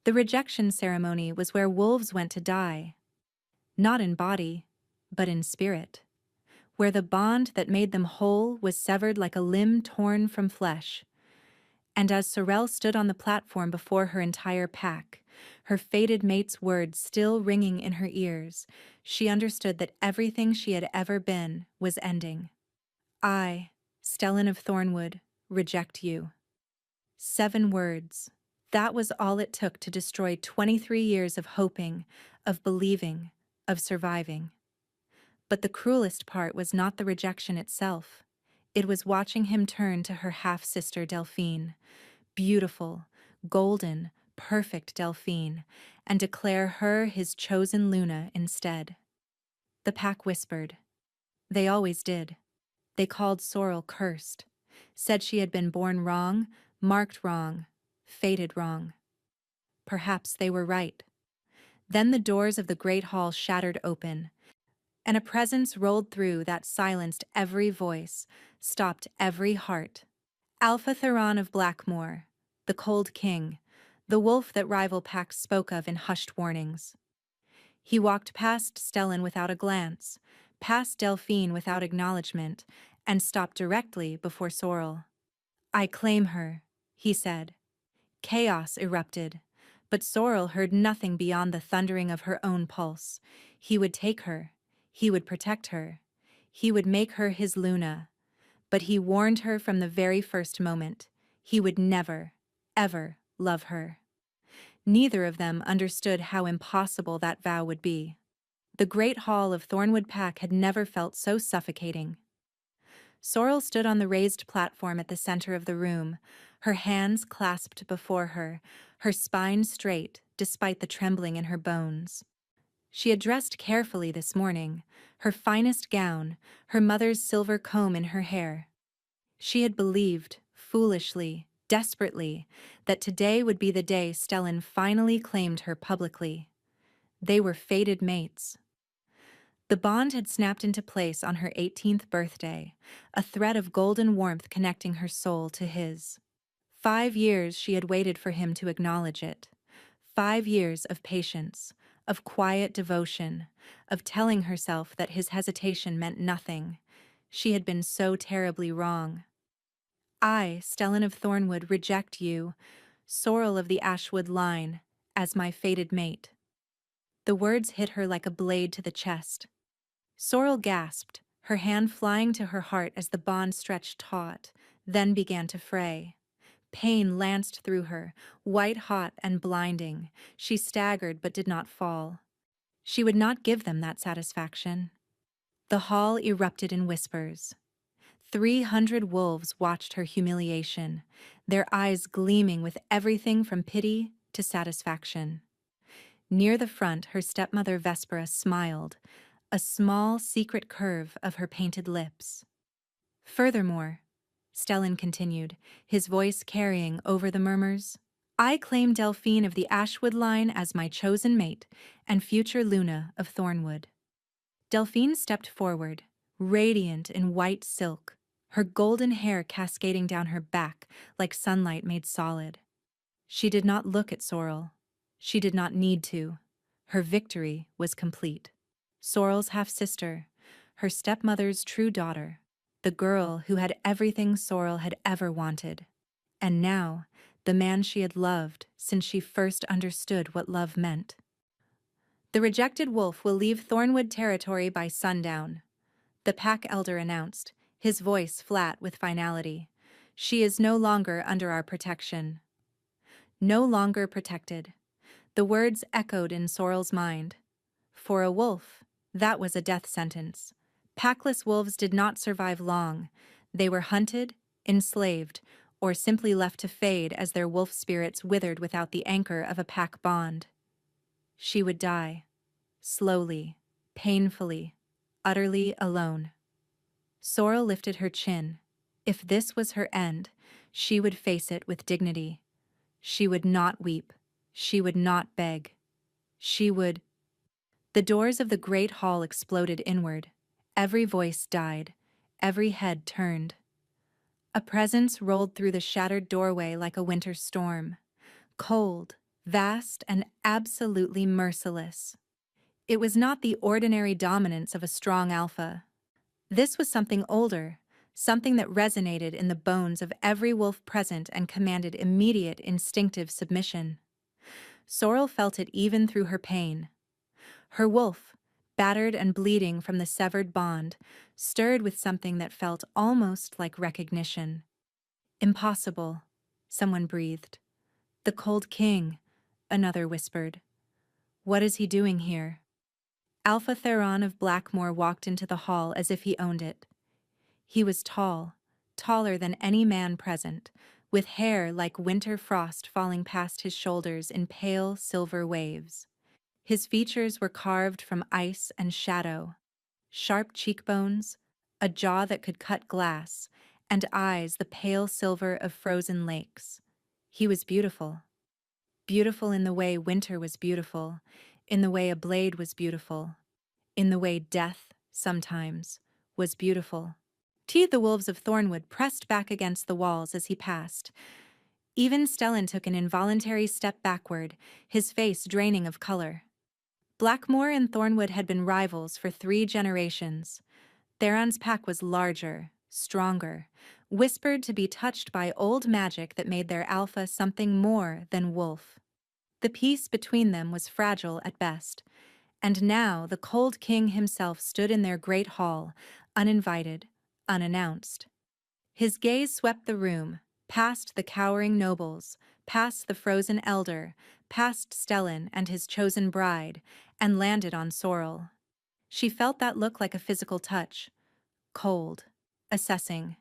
The rejection ceremony was where wolves went to die, not in body, but in spirit, where the bond that made them whole was severed like a limb torn from flesh. And as Sorrel stood on the platform before her entire pack, her fated mate's words still ringing in her ears, she understood that everything she had ever been was ending. I, Stellan of Thornwood, reject you. 7 words. That was all it took to destroy 23 years of hoping, of believing, of surviving. But the cruelest part was not the rejection itself. It was watching him turn to her half-sister Delphine, beautiful, golden, perfect Delphine, and declare her his chosen Luna instead. The pack whispered. They always did. They called Sorrel cursed, said she had been born wrong, marked wrong, fated wrong. Perhaps they were right. Then the doors of the great hall shattered open, and a presence rolled through that silenced every voice, stopped every heart. Alpha Theron of Blackmoor, the Cold King, the wolf that rival packs spoke of in hushed warnings. He walked past Stellan without a glance, past Delphine without acknowledgement, and stopped directly before Sorrel. I claim her, he said. Chaos erupted, but Sorrel heard nothing beyond the thundering of her own pulse. He would take her. He would protect her. He would make her his Luna. But he warned her from the very first moment. He would never, ever love her. Neither of them understood how impossible that vow would be. The great hall of Thornwood Pack had never felt so suffocating. Sorrel stood on the raised platform at the center of the room, her hands clasped before her, her spine straight despite the trembling in her bones. She had dressed carefully this morning, her finest gown, her mother's silver comb in her hair. She had believed, foolishly, desperately, that today would be the day Stellan finally claimed her publicly. They were fated mates. The bond had snapped into place on her 18th birthday, a thread of golden warmth connecting her soul to his. 5 years she had waited for him to acknowledge it. 5 years of patience, of quiet devotion, of telling herself that his hesitation meant nothing. She had been so terribly wrong. I, Stellan of Thornwood, reject you, Sorrel of the Ashwood line, as my fated mate. The words hit her like a blade to the chest. Sorrel gasped, her hand flying to her heart as the bond stretched taut, then began to fray. Pain lanced through her, white-hot and blinding. She staggered but did not fall. She would not give them that satisfaction. The hall erupted in whispers. 300 wolves watched her humiliation, their eyes gleaming with everything from pity to satisfaction. Near the front, her stepmother Vespera smiled, a small, secret curve of her painted lips. Furthermore, Stellan continued, his voice carrying over the murmurs, I claim Delphine of the Ashwood line as my chosen mate and future Luna of Thornwood. Delphine stepped forward, radiant in white silk, her golden hair cascading down her back like sunlight made solid. She did not look at Sorrel. She did not need to. Her victory was complete. Sorrel's half-sister, her stepmother's true daughter, the girl who had everything Sorrel had ever wanted. And now, the man she had loved since she first understood what love meant. The rejected wolf will leave Thornwood territory by sundown, the pack elder announced, his voice flat with finality. She is no longer under our protection. No longer protected. The words echoed in Sorrel's mind. For a wolf, that was a death sentence. Packless wolves did not survive long. They were hunted, enslaved, or simply left to fade as their wolf spirits withered without the anchor of a pack bond. She would die, slowly, painfully, utterly alone. Sorrel lifted her chin. If this was her end, she would face it with dignity. She would not weep. She would not beg. She would... The doors of the great hall exploded inward. Every voice died. Every head turned. A presence rolled through the shattered doorway like a winter storm. Cold, vast and absolutely merciless. It was not the ordinary dominance of a strong alpha. This was something older, something that resonated in the bones of every wolf present and commanded immediate instinctive submission. Sorrel felt it even through her pain. Her wolf, battered and bleeding from the severed bond, stirred with something that felt almost like recognition. Impossible, someone breathed. The Cold King, another whispered. What is he doing here? Alpha Theron of Blackmore walked into the hall as if he owned it. He was tall, taller than any man present, with hair like winter frost falling past his shoulders in pale silver waves. His features were carved from ice and shadow, sharp cheekbones, a jaw that could cut glass, and eyes the pale silver of frozen lakes. He was beautiful. Beautiful in the way winter was beautiful, in the way a blade was beautiful, in the way death, sometimes, was beautiful. The wolves of Thornwood pressed back against the walls as he passed. Even Stellan took an involuntary step backward, his face draining of color. Blackmore and Thornwood had been rivals for 3 generations. Theron's pack was larger, stronger, whispered to be touched by old magic that made their alpha something more than wolf. The peace between them was fragile at best, and now the Cold King himself stood in their great hall, uninvited, unannounced. His gaze swept the room, past the cowering nobles, past the frozen elder, past Stellan and his chosen bride, and landed on Sorrel. She felt that look like a physical touch. Cold, assessing,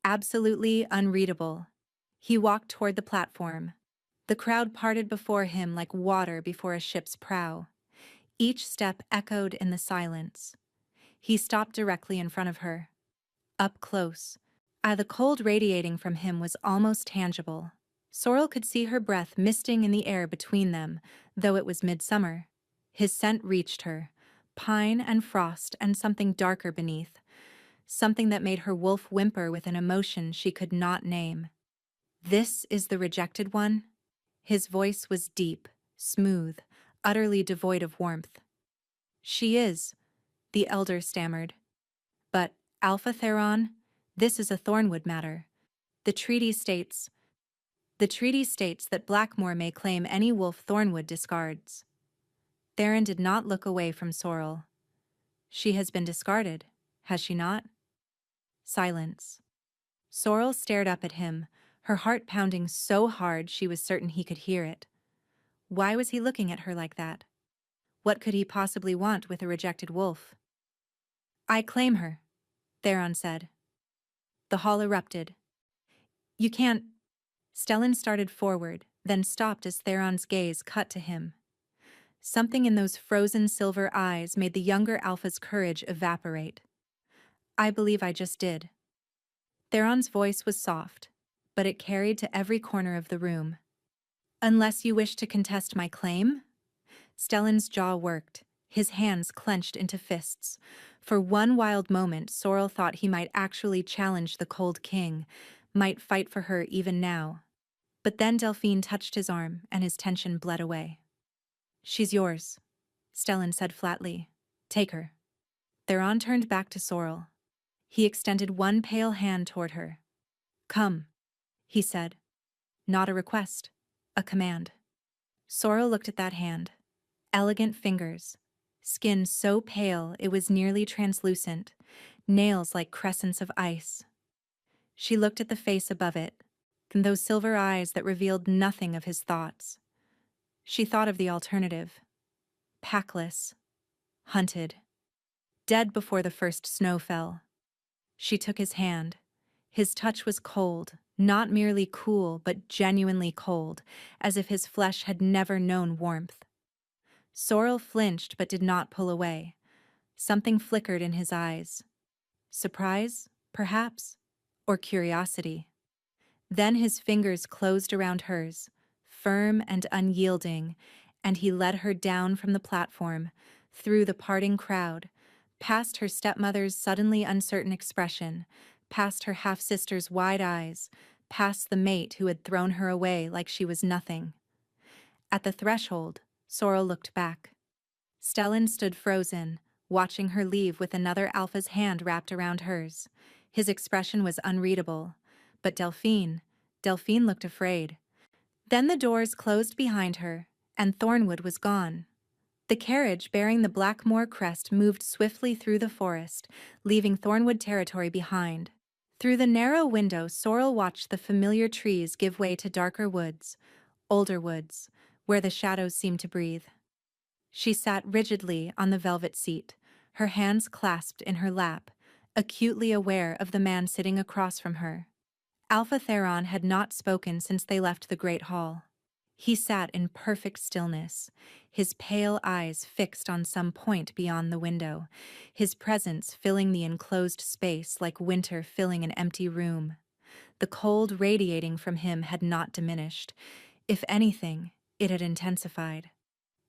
absolutely unreadable. He walked toward the platform. The crowd parted before him like water before a ship's prow. Each step echoed in the silence. He stopped directly in front of her. Up close. The cold radiating from him was almost tangible. Sorrel could see her breath misting in the air between them, though it was midsummer. His scent reached her, pine and frost and something darker beneath, something that made her wolf whimper with an emotion she could not name. This is the rejected one? His voice was deep, smooth, utterly devoid of warmth. She is, the elder stammered. But, Alpha Theron, this is a Thornwood matter. The treaty states that Blackmore may claim any wolf Thornwood discards. Theron did not look away from Sorrel. She has been discarded, has she not? Silence. Sorrel stared up at him, her heart pounding so hard she was certain he could hear it. Why was he looking at her like that? What could he possibly want with a rejected wolf? I claim her, Theron said. The hall erupted. You can't... Stellan started forward, then stopped as Theron's gaze cut to him. Something in those frozen silver eyes made the younger Alpha's courage evaporate. I believe I just did. Theron's voice was soft, but it carried to every corner of the room. Unless you wish to contest my claim? Stellan's jaw worked, his hands clenched into fists. For one wild moment, Sorrel thought he might actually challenge the Cold King, might fight for her even now. But then Delphine touched his arm, and his tension bled away. She's yours, Stellan said flatly. Take her. Theron turned back to Sorrel. He extended one pale hand toward her. Come, he said. Not a request, a command. Sorrel looked at that hand. Elegant fingers, skin so pale it was nearly translucent, nails like crescents of ice. She looked at the face above it, and those silver eyes that revealed nothing of his thoughts. She thought of the alternative. Packless, hunted, dead before the first snow fell. She took his hand. His touch was cold, not merely cool, but genuinely cold, as if his flesh had never known warmth. Sorrel flinched but did not pull away. Something flickered in his eyes. Surprise, perhaps, or curiosity. Then his fingers closed around hers, firm and unyielding, and he led her down from the platform, through the parting crowd, past her stepmother's suddenly uncertain expression, past her half-sister's wide eyes, past the mate who had thrown her away like she was nothing. At the threshold, Sorrel looked back. Stellan stood frozen, watching her leave with another alpha's hand wrapped around hers. His expression was unreadable. But Delphine looked afraid. Then the doors closed behind her, and Thornwood was gone. The carriage bearing the Blackmore crest moved swiftly through the forest, leaving Thornwood territory behind. Through the narrow window, Sorrel watched the familiar trees give way to darker woods, older woods, where the shadows seemed to breathe. She sat rigidly on the velvet seat, her hands clasped in her lap, acutely aware of the man sitting across from her. Alpha Theron had not spoken since they left the great hall. He sat in perfect stillness, his pale eyes fixed on some point beyond the window, his presence filling the enclosed space like winter filling an empty room. The cold radiating from him had not diminished. If anything, it had intensified.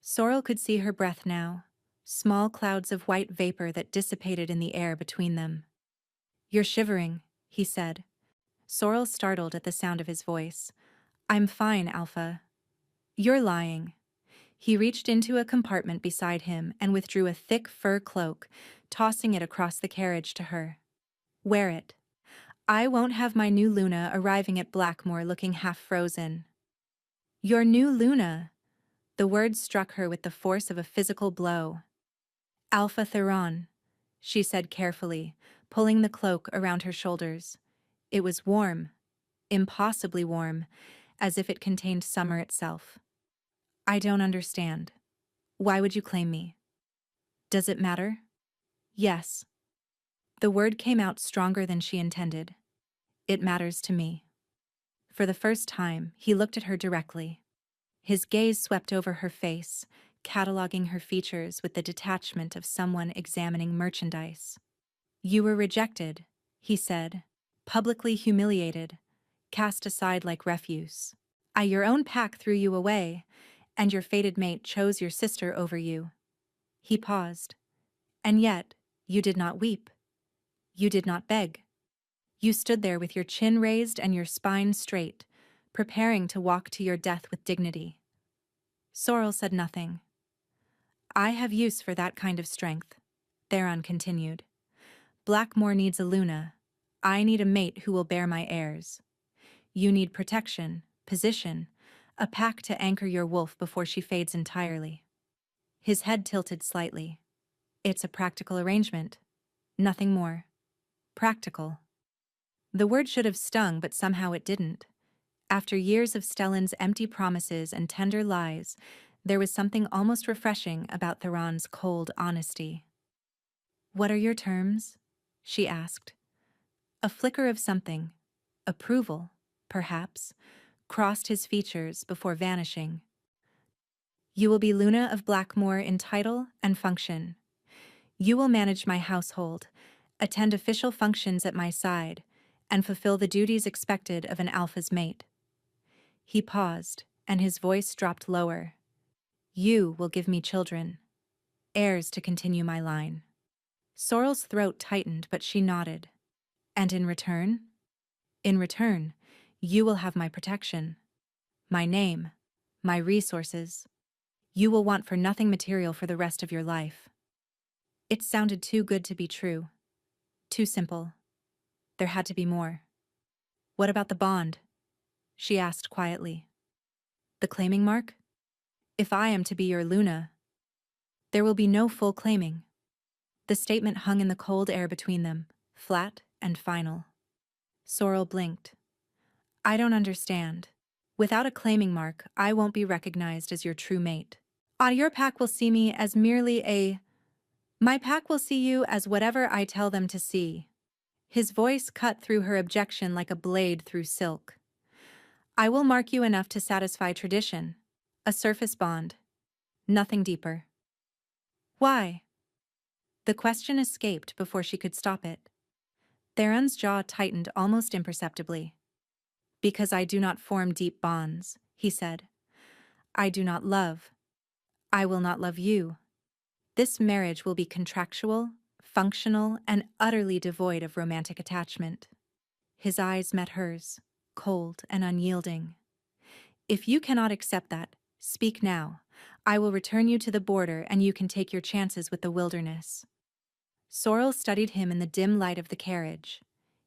Sorrel could see her breath now, small clouds of white vapor that dissipated in the air between them. "You're shivering," he said. Sorrel startled at the sound of his voice. "I'm fine, Alpha." "You're lying." He reached into a compartment beside him and withdrew a thick fur cloak, tossing it across the carriage to her. "Wear it. I won't have my new Luna arriving at Blackmore looking half frozen." "Your new Luna!" The words struck her with the force of a physical blow. "Alpha Theron," she said carefully, pulling the cloak around her shoulders. It was warm, impossibly warm, as if it contained summer itself. "I don't understand. Why would you claim me?" "Does it matter?" "Yes." The word came out stronger than she intended. "It matters to me." For the first time, he looked at her directly. His gaze swept over her face, cataloging her features with the detachment of someone examining merchandise. "You were rejected," he said, "publicly humiliated, cast aside like refuse. Your own pack threw you away, and your fated mate chose your sister over you." He paused. "And yet, you did not weep. You did not beg. You stood there with your chin raised and your spine straight, preparing to walk to your death with dignity." Sorrel said nothing. "I have use for that kind of strength," Theron continued. "Blackmore needs a Luna. I need a mate who will bear my heirs. You need protection, position, a pack to anchor your wolf before she fades entirely." His head tilted slightly. "It's a practical arrangement. Nothing more. Practical." The word should have stung, but somehow it didn't. After years of Stellan's empty promises and tender lies, there was something almost refreshing about Theron's cold honesty. "What are your terms?" she asked. A flicker of something, approval, perhaps, crossed his features before vanishing. "You will be Luna of Blackmore in title and function. You will manage my household, attend official functions at my side, and fulfill the duties expected of an alpha's mate." He paused, and his voice dropped lower. "You will give me children, heirs to continue my line." Sorrel's throat tightened, but she nodded. "And in return?" "In return, you will have my protection, my name, my resources. You will want for nothing material for the rest of your life." It sounded too good to be true. Too simple. There had to be more. "What about the bond?" she asked quietly. "The claiming mark? If I am to be your Luna, there will be no full claiming." The statement hung in the cold air between them, flat and final. Sorrel blinked. "I don't understand. Without a claiming mark, I won't be recognized as your true mate. Your pack will see me as merely a... My pack will see you as whatever I tell them to see." His voice cut through her objection like a blade through silk. "I will mark you enough to satisfy tradition. A surface bond. Nothing deeper." "Why?" The question escaped before she could stop it. Theron's jaw tightened almost imperceptibly. "Because I do not form deep bonds," he said. "I do not love. I will not love you. This marriage will be contractual, functional, and utterly devoid of romantic attachment." His eyes met hers, cold and unyielding. "If you cannot accept that, Speak now. I will return you to the border and you can take your chances with the wilderness. Sorrel studied him in the dim light of the carriage.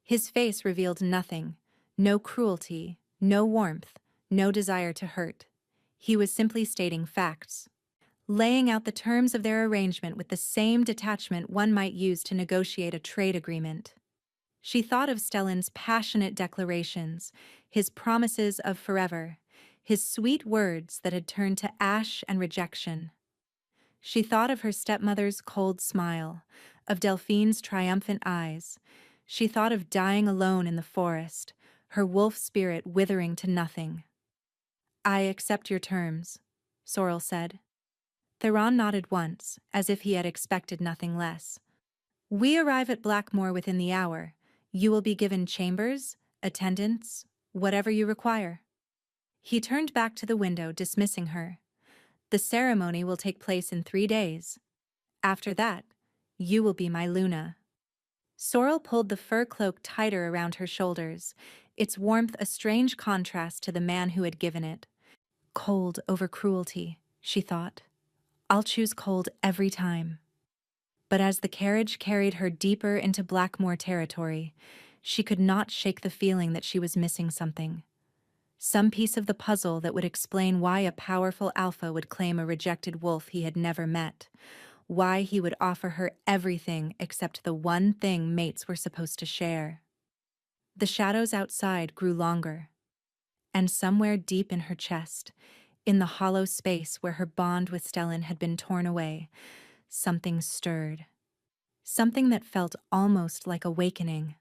His face revealed nothing, no cruelty, no warmth, no desire to hurt. He was simply stating facts, laying out the terms of their arrangement with the same detachment one might use to negotiate a trade agreement. She thought of Stellan's passionate declarations, his promises of forever, his sweet words that had turned to ash and rejection. She thought of her stepmother's cold smile, of Delphine's triumphant eyes. She thought of dying alone in the forest, her wolf spirit withering to nothing. I accept your terms, Sorrel said. Theron nodded once, as if he had expected nothing less. We arrive at Blackmoor within the hour. You will be given chambers, attendants, whatever you require. He turned back to the window, dismissing her. The ceremony will take place in 3 days. After that, you will be my Luna. Sorrel pulled the fur cloak tighter around her shoulders, its warmth a strange contrast to the man who had given it. Cold over cruelty, she thought. I'll choose cold every time. But as the carriage carried her deeper into Blackmoor territory, she could not shake the feeling that she was missing something. Some piece of the puzzle that would explain why a powerful alpha would claim a rejected wolf he had never met, why he would offer her everything except the one thing mates were supposed to share. The shadows outside grew longer, and somewhere deep in her chest, in the hollow space where her bond with Stellan had been torn away, something stirred. Something that felt almost like awakening.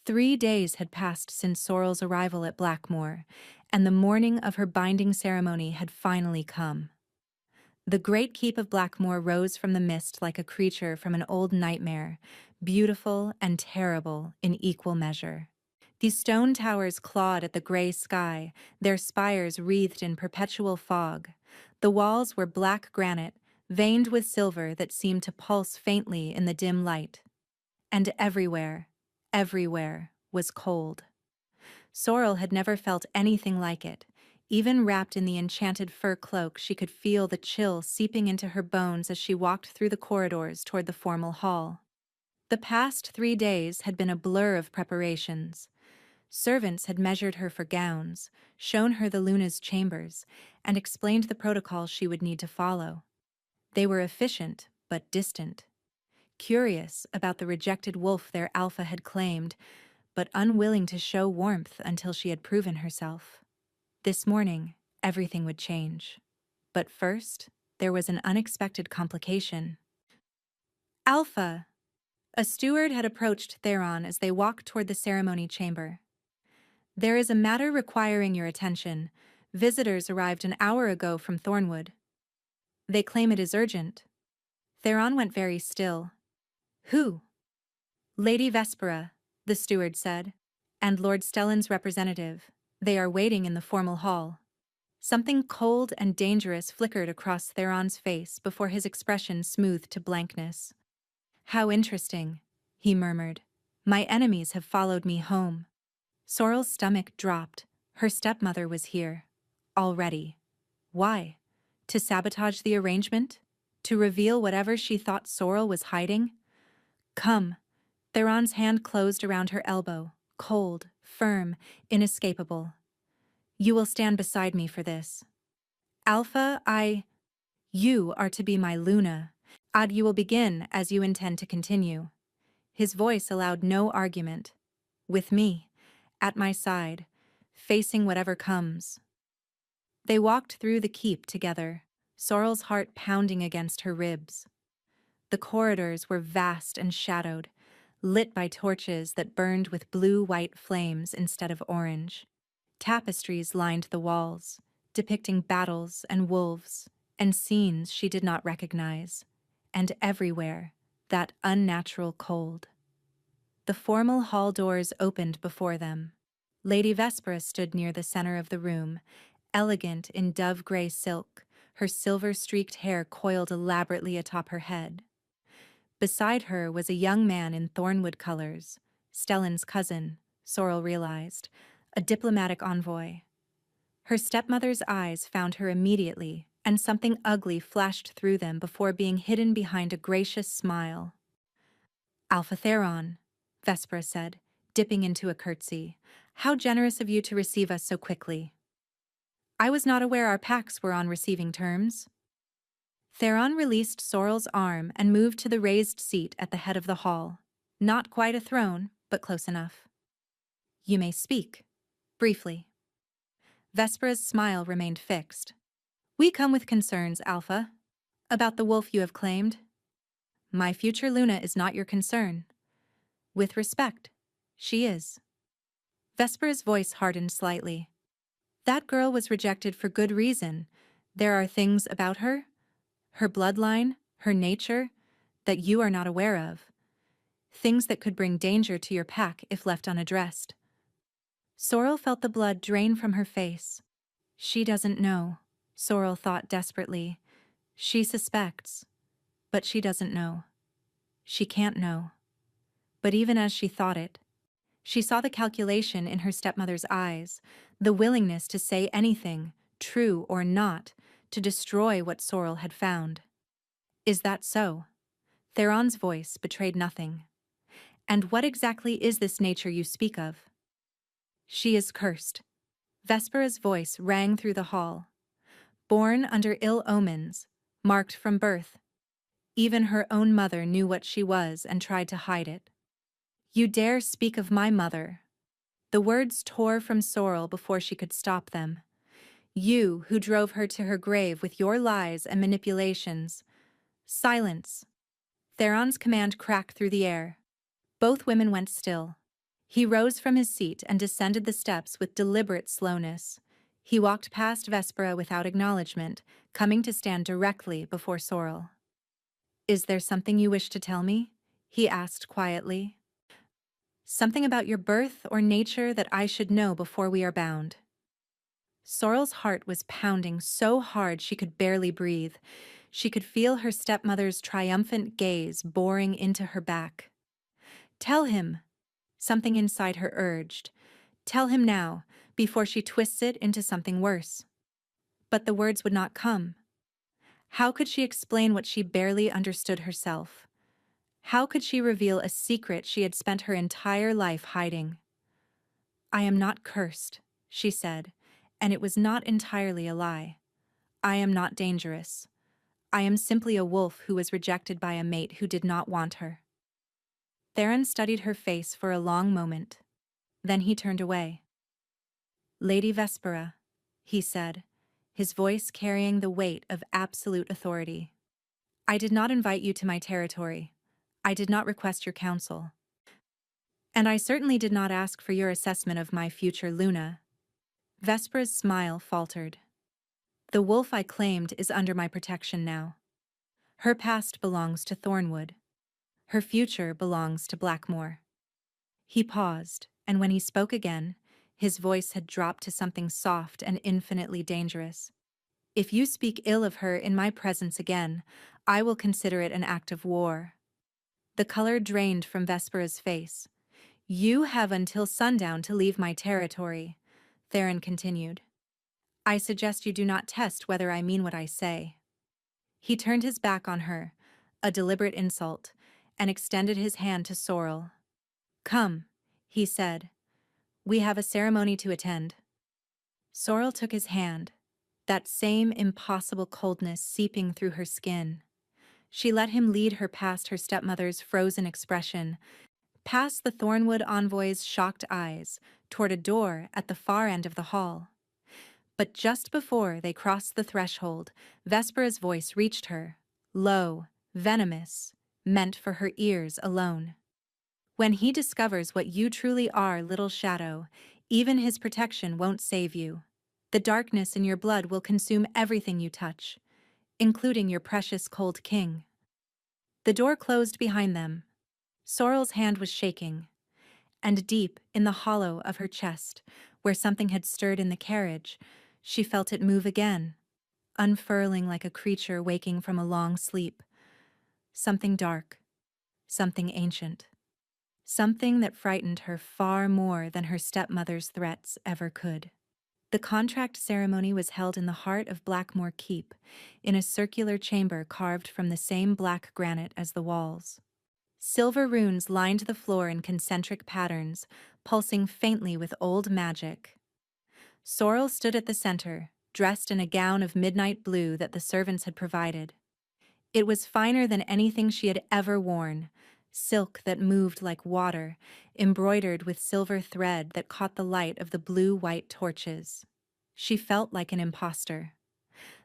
3 days had passed since Sorrel's arrival at Blackmoor, and the morning of her binding ceremony had finally come. The great keep of Blackmoor rose from the mist like a creature from an old nightmare, beautiful and terrible in equal measure. These stone towers clawed at the gray sky, their spires wreathed in perpetual fog. The walls were black granite, veined with silver that seemed to pulse faintly in the dim light. And everywhere, everywhere was cold. Sorrel had never felt anything like it. Even wrapped in the enchanted fur cloak, she could feel the chill seeping into her bones as she walked through the corridors toward the formal hall. The past 3 days had been a blur of preparations. Servants had measured her for gowns, shown her the Luna's chambers, and explained the protocols she would need to follow. They were efficient, but distant. Curious about the rejected wolf their alpha had claimed, but unwilling to show warmth until she had proven herself. This morning, everything would change. But first, there was an unexpected complication. Alpha! A steward had approached Theron as they walked toward the ceremony chamber. There is a matter requiring your attention. Visitors arrived an hour ago from Thornwood. They claim it is urgent. Theron went very still. Who? Lady Vespera, the steward said, and Lord Stellan's representative. They are waiting in the formal hall. Something cold and dangerous flickered across Theron's face before his expression smoothed to blankness. How interesting, he murmured. My enemies have followed me home. Sorrel's stomach dropped. Her stepmother was here. Already. Why? To sabotage the arrangement? To reveal whatever she thought Sorrel was hiding? Come. Theron's hand closed around her elbow, cold, firm, inescapable. You will stand beside me for this. Alpha, You are to be my Luna. You will begin as you intend to continue. His voice allowed no argument. With me, at my side, facing whatever comes. They walked through the keep together, Sorrel's heart pounding against her ribs. The corridors were vast and shadowed, lit by torches that burned with blue-white flames instead of orange. Tapestries lined the walls, depicting battles and wolves, and scenes she did not recognize, and everywhere, that unnatural cold. The formal hall doors opened before them. Lady Vespera stood near the center of the room, elegant in dove-gray silk, her silver-streaked hair coiled elaborately atop her head. Beside her was a young man in Thornwood colors, Stellan's cousin, Sorrel realized, a diplomatic envoy. Her stepmother's eyes found her immediately, and something ugly flashed through them before being hidden behind a gracious smile. "Alpha Theron," Vespera said, dipping into a curtsy. "How generous of you to receive us so quickly. I was not aware our packs were on receiving terms." Theron released Sorrel's arm and moved to the raised seat at the head of the hall. Not quite a throne, but close enough. "You may speak. Briefly." Vespera's smile remained fixed. "We come with concerns, Alpha. About the wolf you have claimed. My future Luna is not your concern. With respect, she is." Vespera's voice hardened slightly. "That girl was rejected for good reason. There are things about her bloodline, her nature, that you are not aware of. Things that could bring danger to your pack if left unaddressed." Sorrel felt the blood drain from her face. She doesn't know, Sorrel thought desperately. She suspects, but she doesn't know. She can't know. But even as she thought it, she saw the calculation in her stepmother's eyes, the willingness to say anything, true or not, to destroy what Sorrel had found. "Is that so?" Theron's voice betrayed nothing. "And what exactly is this nature you speak of?" "She is cursed." Vespera's voice rang through the hall. "Born under ill omens, marked from birth. Even her own mother knew what she was and tried to hide it." "You dare speak of my mother?" The words tore from Sorrel before she could stop them. "You who drove her to her grave with your lies and manipulations." "Silence." Theron's command cracked through the air. Both women went still. He rose from his seat and descended the steps with deliberate slowness. He walked past Vespera without acknowledgement, coming to stand directly before Sorrel. "Is there something you wish to tell me?" he asked quietly. "Something about your birth or nature that I should know before we are bound." Sorrel's heart was pounding so hard she could barely breathe. She could feel her stepmother's triumphant gaze boring into her back. "Tell him," something inside her urged. "Tell him now, before she twists it into something worse." But the words would not come. How could she explain what she barely understood herself? How could she reveal a secret she had spent her entire life hiding? "I am not cursed," she said, and it was not entirely a lie. "I am not dangerous. I am simply a wolf who was rejected by a mate who did not want her." Theron studied her face for a long moment. Then he turned away. "Lady Vespera," he said, his voice carrying the weight of absolute authority. "I did not invite you to my territory. I did not request your counsel. And I certainly did not ask for your assessment of my future Luna." Vespera's smile faltered. "The wolf I claimed is under my protection now. Her past belongs to Thornwood. Her future belongs to Blackmore." He paused, and when he spoke again, his voice had dropped to something soft and infinitely dangerous. "If you speak ill of her in my presence again, I will consider it an act of war." The color drained from Vespera's face. "You have until sundown to leave my territory," Theron continued. "I suggest you do not test whether I mean what I say." He turned his back on her, a deliberate insult, and extended his hand to Sorrel. "Come," he said. "We have a ceremony to attend." Sorrel took his hand, that same impossible coldness seeping through her skin. She let him lead her past her stepmother's frozen expression, past the Thornwood envoy's shocked eyes, toward a door at the far end of the hall. But just before they crossed the threshold, Vespera's voice reached her, low, venomous, meant for her ears alone. "When he discovers what you truly are, little shadow, even his protection won't save you. The darkness in your blood will consume everything you touch, including your precious cold king." The door closed behind them. Sorrel's hand was shaking, and deep in the hollow of her chest, where something had stirred in the carriage, she felt it move again, unfurling like a creature waking from a long sleep. Something dark, something ancient, something that frightened her far more than her stepmother's threats ever could. The contract ceremony was held in the heart of Blackmore Keep, in a circular chamber carved from the same black granite as the walls. Silver runes lined the floor in concentric patterns, pulsing faintly with old magic. Sorrel stood at the center, dressed in a gown of midnight blue that the servants had provided. It was finer than anything she had ever worn, silk that moved like water, embroidered with silver thread that caught the light of the blue-white torches. She felt like an imposter.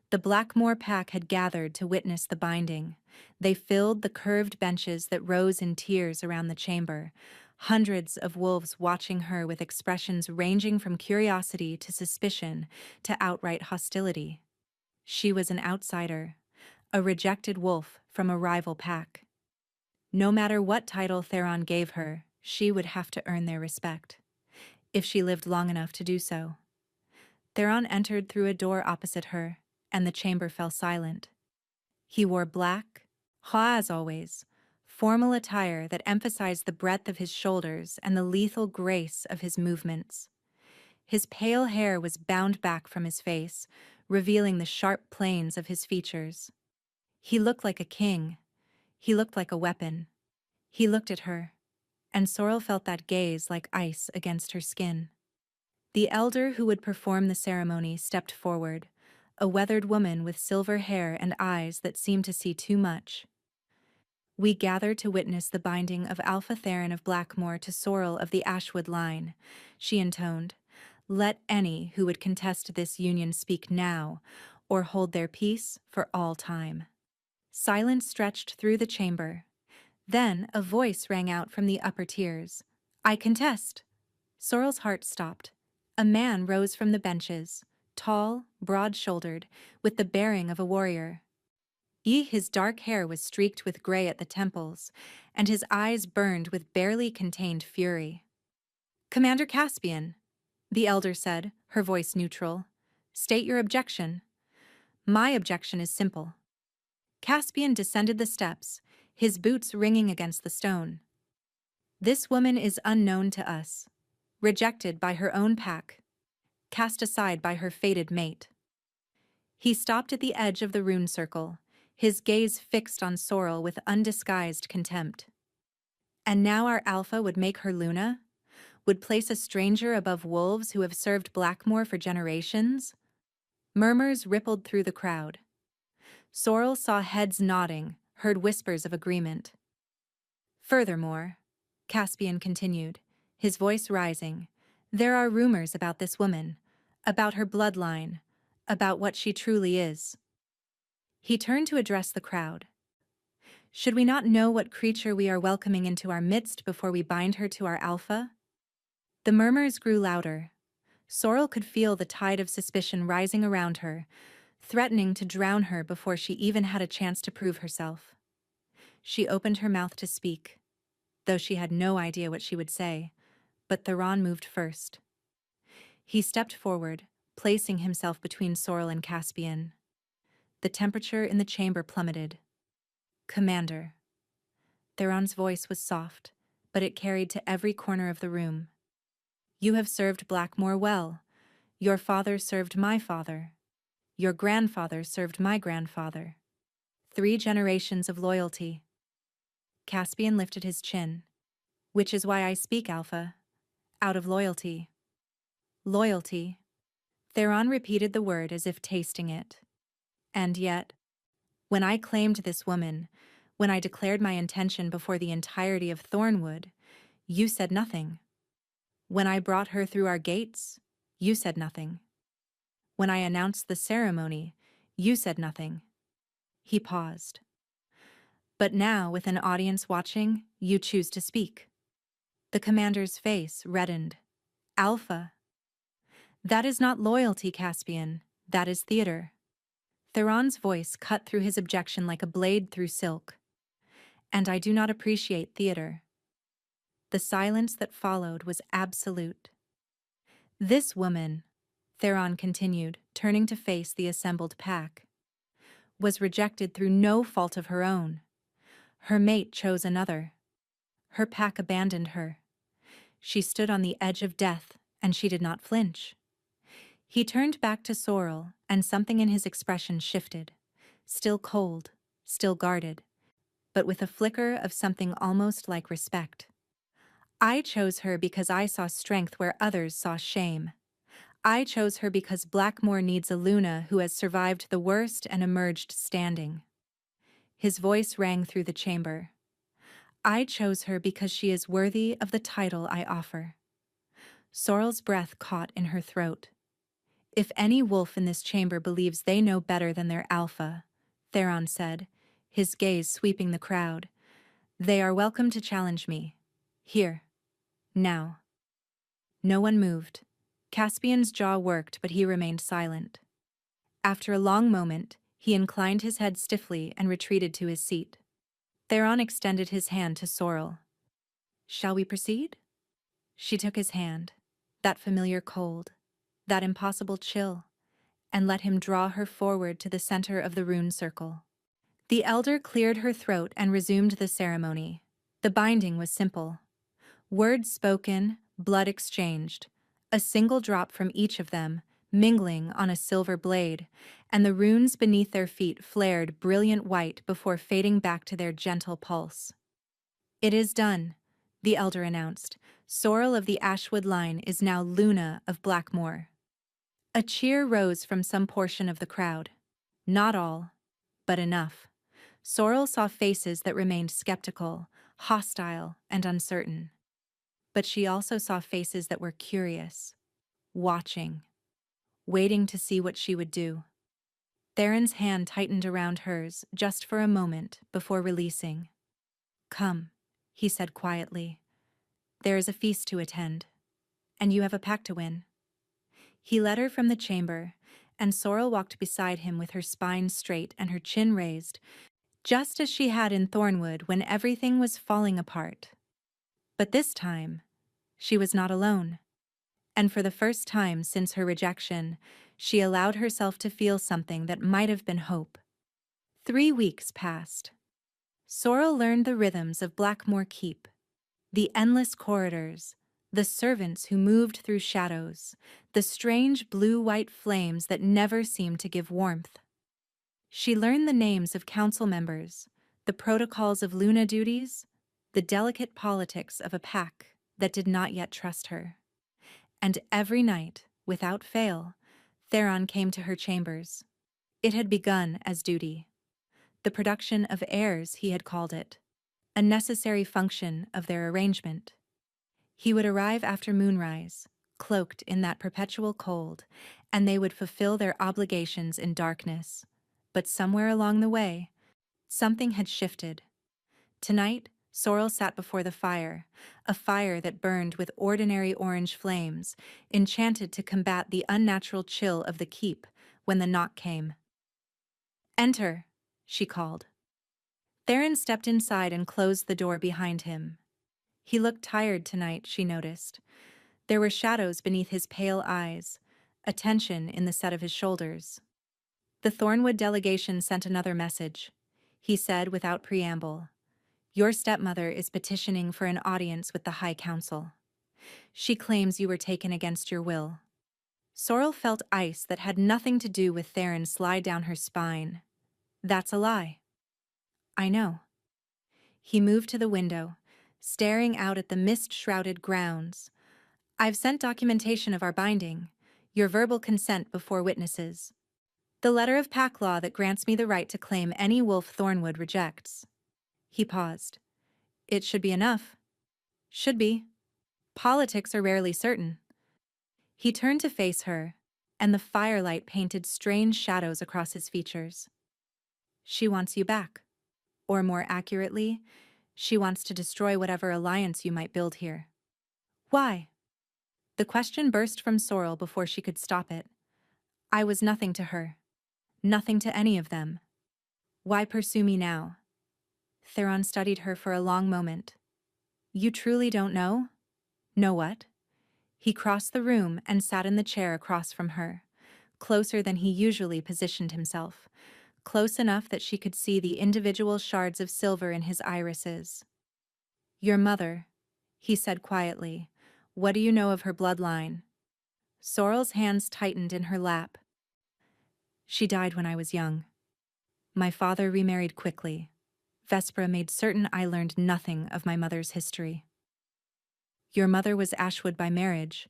The Blackmore pack had gathered to witness the binding. They filled the curved benches that rose in tiers around the chamber, hundreds of wolves watching her with expressions ranging from curiosity to suspicion to outright hostility. She was an outsider, a rejected wolf from a rival pack. No matter what title Theron gave her, she would have to earn their respect, if she lived long enough to do so. Theron entered through a door opposite her, and the chamber fell silent. He wore black, as always, formal attire that emphasized the breadth of his shoulders and the lethal grace of his movements. His pale hair was bound back from his face, revealing the sharp planes of his features. He looked like a king. He looked like a weapon. He looked at her, and Sorrel felt that gaze like ice against her skin. The elder who would perform the ceremony stepped forward, a weathered woman with silver hair and eyes that seemed to see too much. "We gather to witness the binding of Alpha Theron of Blackmore to Sorrel of the Ashwood line," she intoned. "Let any who would contest this union speak now, or hold their peace for all time." Silence stretched through the chamber. Then a voice rang out from the upper tiers. "I contest!" Sorrel's heart stopped. A man rose from the benches, tall, broad-shouldered, with the bearing of a warrior. His dark hair was streaked with gray at the temples, and his eyes burned with barely contained fury. "Commander Caspian," the elder said, her voice neutral. "State your objection." "My objection is simple." Caspian descended the steps, his boots ringing against the stone. "This woman is unknown to us, rejected by her own pack, cast aside by her fated mate." He stopped at the edge of the rune circle, his gaze fixed on Sorrel with undisguised contempt. "And now our Alpha would make her Luna? Would place a stranger above wolves who have served Blackmore for generations?" Murmurs rippled through the crowd. Sorrel saw heads nodding, heard whispers of agreement. "Furthermore," Caspian continued, his voice rising, "there are rumors about this woman, about her bloodline, about what she truly is." He turned to address the crowd. "Should we not know what creature we are welcoming into our midst before we bind her to our Alpha?" The murmurs grew louder. Sorrel could feel the tide of suspicion rising around her, threatening to drown her before she even had a chance to prove herself. She opened her mouth to speak, though she had no idea what she would say, but Theron moved first. He stepped forward, placing himself between Sorrel and Caspian. The temperature in the chamber plummeted. "Commander." Theron's voice was soft, but it carried to every corner of the room. "You have served Blackmore well. Your father served my father. Your grandfather served my grandfather. 3 generations of loyalty." Caspian lifted his chin. "Which is why I speak, Alpha. Out of loyalty." "Loyalty." Theron repeated the word as if tasting it. "And yet, when I claimed this woman, when I declared my intention before the entirety of Thornwood, you said nothing. When I brought her through our gates, you said nothing. When I announced the ceremony, you said nothing." He paused. "But now, with an audience watching, you choose to speak." The commander's face reddened. "Alpha." "That is not loyalty, Caspian. That is theater." Theron's voice cut through his objection like a blade through silk. "And I do not appreciate theater." The silence that followed was absolute. "This woman," Theron continued, turning to face the assembled pack, "was rejected through no fault of her own. Her mate chose another. Her pack abandoned her. She stood on the edge of death, and she did not flinch." He turned back to Sorrel, and something in his expression shifted. Still cold, still guarded, but with a flicker of something almost like respect. I chose her because I saw strength where others saw shame. I chose her because Blackmore needs a Luna who has survived the worst and emerged standing. His voice rang through the chamber. I chose her because she is worthy of the title I offer. Sorrel's breath caught in her throat. If any wolf in this chamber believes they know better than their alpha, Theron said, his gaze sweeping the crowd, they are welcome to challenge me. Here. Now. No one moved. Caspian's jaw worked, but he remained silent. After a long moment, he inclined his head stiffly and retreated to his seat. Theron extended his hand to Sorrel. Shall we proceed? She took his hand, that familiar cold, that impossible chill, and let him draw her forward to the center of the rune circle. The elder cleared her throat and resumed the ceremony. The binding was simple. Words spoken, blood exchanged, a single drop from each of them, mingling on a silver blade, and the runes beneath their feet flared brilliant white before fading back to their gentle pulse. It is done, the elder announced. Sorrel of the Ashwood line is now Luna of Blackmore. A cheer rose from some portion of the crowd. Not all, but enough. Sorrel saw faces that remained skeptical, hostile, and uncertain. But she also saw faces that were curious, watching, waiting to see what she would do. Theron's hand tightened around hers just for a moment before releasing. Come, he said quietly. There is a feast to attend, and you have a pact to win. He led her from the chamber, and Sorrel walked beside him with her spine straight and her chin raised, just as she had in Thornwood when everything was falling apart. But this time, she was not alone. And for the first time since her rejection, she allowed herself to feel something that might have been hope. 3 weeks passed. Sorrel learned the rhythms of Blackmore Keep, the endless corridors, the servants who moved through shadows, the strange blue-white flames that never seemed to give warmth. She learned the names of council members, the protocols of Luna duties, the delicate politics of a pack that did not yet trust her. And every night, without fail, Theron came to her chambers. It had begun as duty. The production of heirs, he had called it, a necessary function of their arrangement. He would arrive after moonrise, cloaked in that perpetual cold, and they would fulfill their obligations in darkness. But somewhere along the way, something had shifted. Tonight, Sorrel sat before the fire, a fire that burned with ordinary orange flames, enchanted to combat the unnatural chill of the keep when the knock came. Enter, she called. Theron stepped inside and closed the door behind him. He looked tired tonight, she noticed. There were shadows beneath his pale eyes, a tension in the set of his shoulders. The Thornwood delegation sent another message. He said without preamble, Your stepmother is petitioning for an audience with the High Council. She claims you were taken against your will. Sorrel felt ice that had nothing to do with Theron slide down her spine. That's a lie. I know. He moved to the window, staring out at the mist-shrouded grounds. I've sent documentation of our binding, your verbal consent before witnesses. The letter of pack law that grants me the right to claim any wolf Thornwood rejects. He paused. It should be enough. Should be. Politics are rarely certain. He turned to face her, and the firelight painted strange shadows across his features. She wants you back. Or more accurately, she wants to destroy whatever alliance you might build here. Why? The question burst from Sorrel before she could stop it. I was nothing to her. Nothing to any of them. Why pursue me now? Theron studied her for a long moment. You truly don't know? Know what? He crossed the room and sat in the chair across from her, closer than he usually positioned himself, close enough that she could see the individual shards of silver in his irises. Your mother, he said quietly. What do you know of her bloodline? Sorrel's hands tightened in her lap. She died when I was young. My father remarried quickly. Vespera made certain I learned nothing of my mother's history. Your mother was Ashwood by marriage,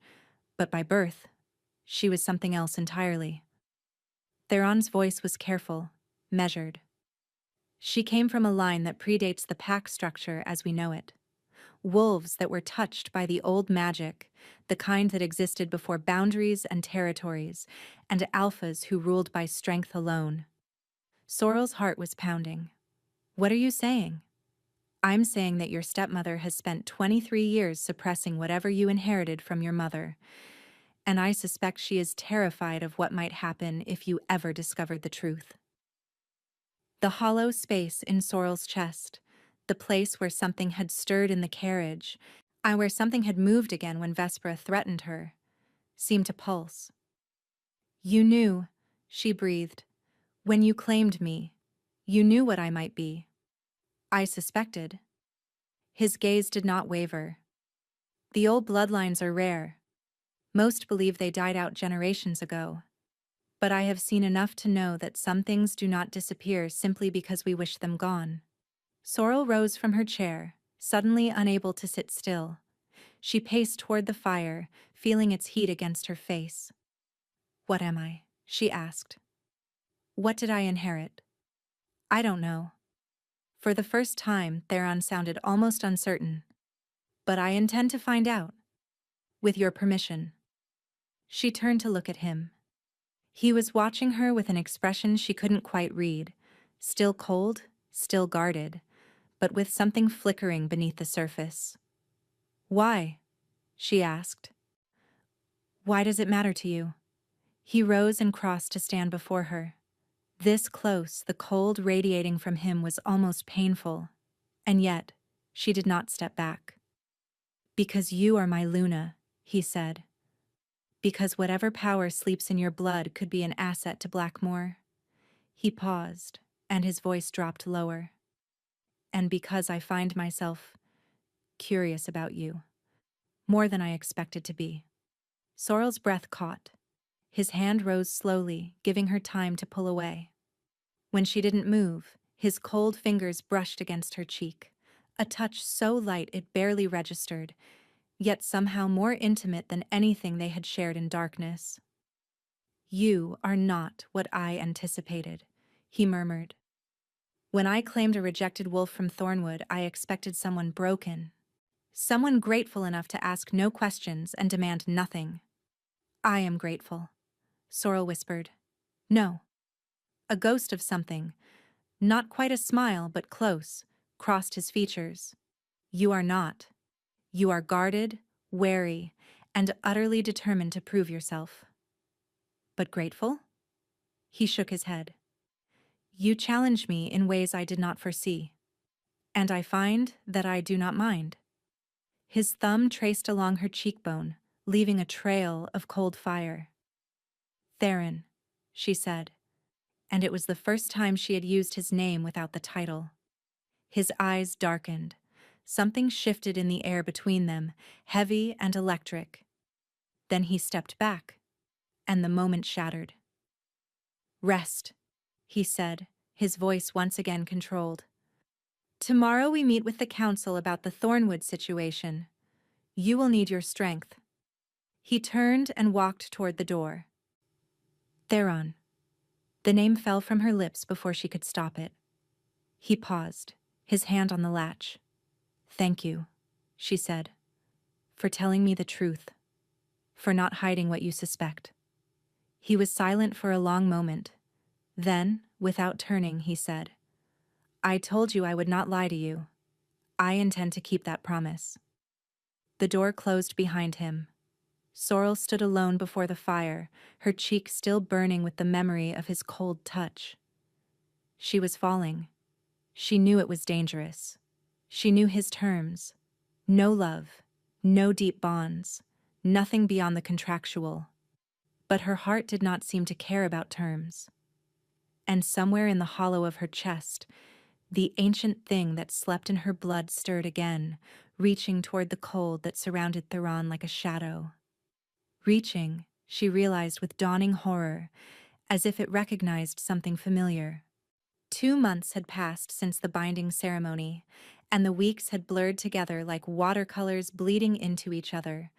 but by birth, she was something else entirely. Theron's voice was careful, measured. She came from a line that predates the pack structure as we know it. Wolves that were touched by the old magic, the kind that existed before boundaries and territories, and alphas who ruled by strength alone. Sorrel's heart was pounding. What are you saying? I'm saying that your stepmother has spent 23 years suppressing whatever you inherited from your mother, and I suspect she is terrified of what might happen if you ever discovered the truth. The hollow space in Sorrel's chest, the place where something had stirred in the carriage, where something had moved again when Vespera threatened her, seemed to pulse. You knew, she breathed, when you claimed me. You knew what I might be. I suspected. His gaze did not waver. The old bloodlines are rare. Most believe they died out generations ago. But I have seen enough to know that some things do not disappear simply because we wish them gone. Sorrel rose from her chair, suddenly unable to sit still. She paced toward the fire, feeling its heat against her face. What am I? She asked. What did I inherit? I don't know. For the first time, Theron sounded almost uncertain. But I intend to find out. With your permission. She turned to look at him. He was watching her with an expression she couldn't quite read, still cold, still guarded, but with something flickering beneath the surface. Why? She asked. Why does it matter to you? He rose and crossed to stand before her. This close, the cold radiating from him was almost painful, and yet she did not step back. Because you are my Luna, he said. Because whatever power sleeps in your blood could be an asset to Blackmore. He paused, and his voice dropped lower. And because I find myself curious about you, more than I expected to be. Sorrel's breath caught. His hand rose slowly, giving her time to pull away. When she didn't move, his cold fingers brushed against her cheek, a touch so light it barely registered, yet somehow more intimate than anything they had shared in darkness. You are not what I anticipated, he murmured. When I claimed a rejected wolf from Thornwood, I expected someone broken. Someone grateful enough to ask no questions and demand nothing. I am grateful, Sorrel whispered. No. A ghost of something, not quite a smile but close, crossed his features. You are not. You are guarded, wary, and utterly determined to prove yourself. But grateful? He shook his head. You challenge me in ways I did not foresee. And I find that I do not mind. His thumb traced along her cheekbone, leaving a trail of cold fire. Theron, she said, and it was the first time she had used his name without the title. His eyes darkened. Something shifted in the air between them, heavy and electric. Then he stepped back, and the moment shattered. Rest, he said, his voice once again controlled. Tomorrow we meet with the council about the Thornwood situation. You will need your strength. He turned and walked toward the door. Theron. The name fell from her lips before she could stop it. He paused, his hand on the latch. Thank you, she said, for telling me the truth, for not hiding what you suspect. He was silent for a long moment. Then, without turning, he said, I told you I would not lie to you. I intend to keep that promise. The door closed behind him. Sorrel stood alone before the fire, her cheek still burning with the memory of his cold touch. She was falling. She knew it was dangerous. She knew his terms. No love, no deep bonds, nothing beyond the contractual. But her heart did not seem to care about terms. And somewhere in the hollow of her chest, the ancient thing that slept in her blood stirred again, reaching toward the cold that surrounded Theron like a shadow. Reaching, she realized with dawning horror, as if it recognized something familiar. 2 months had passed since the binding ceremony, and the weeks had blurred together like watercolors bleeding into each other,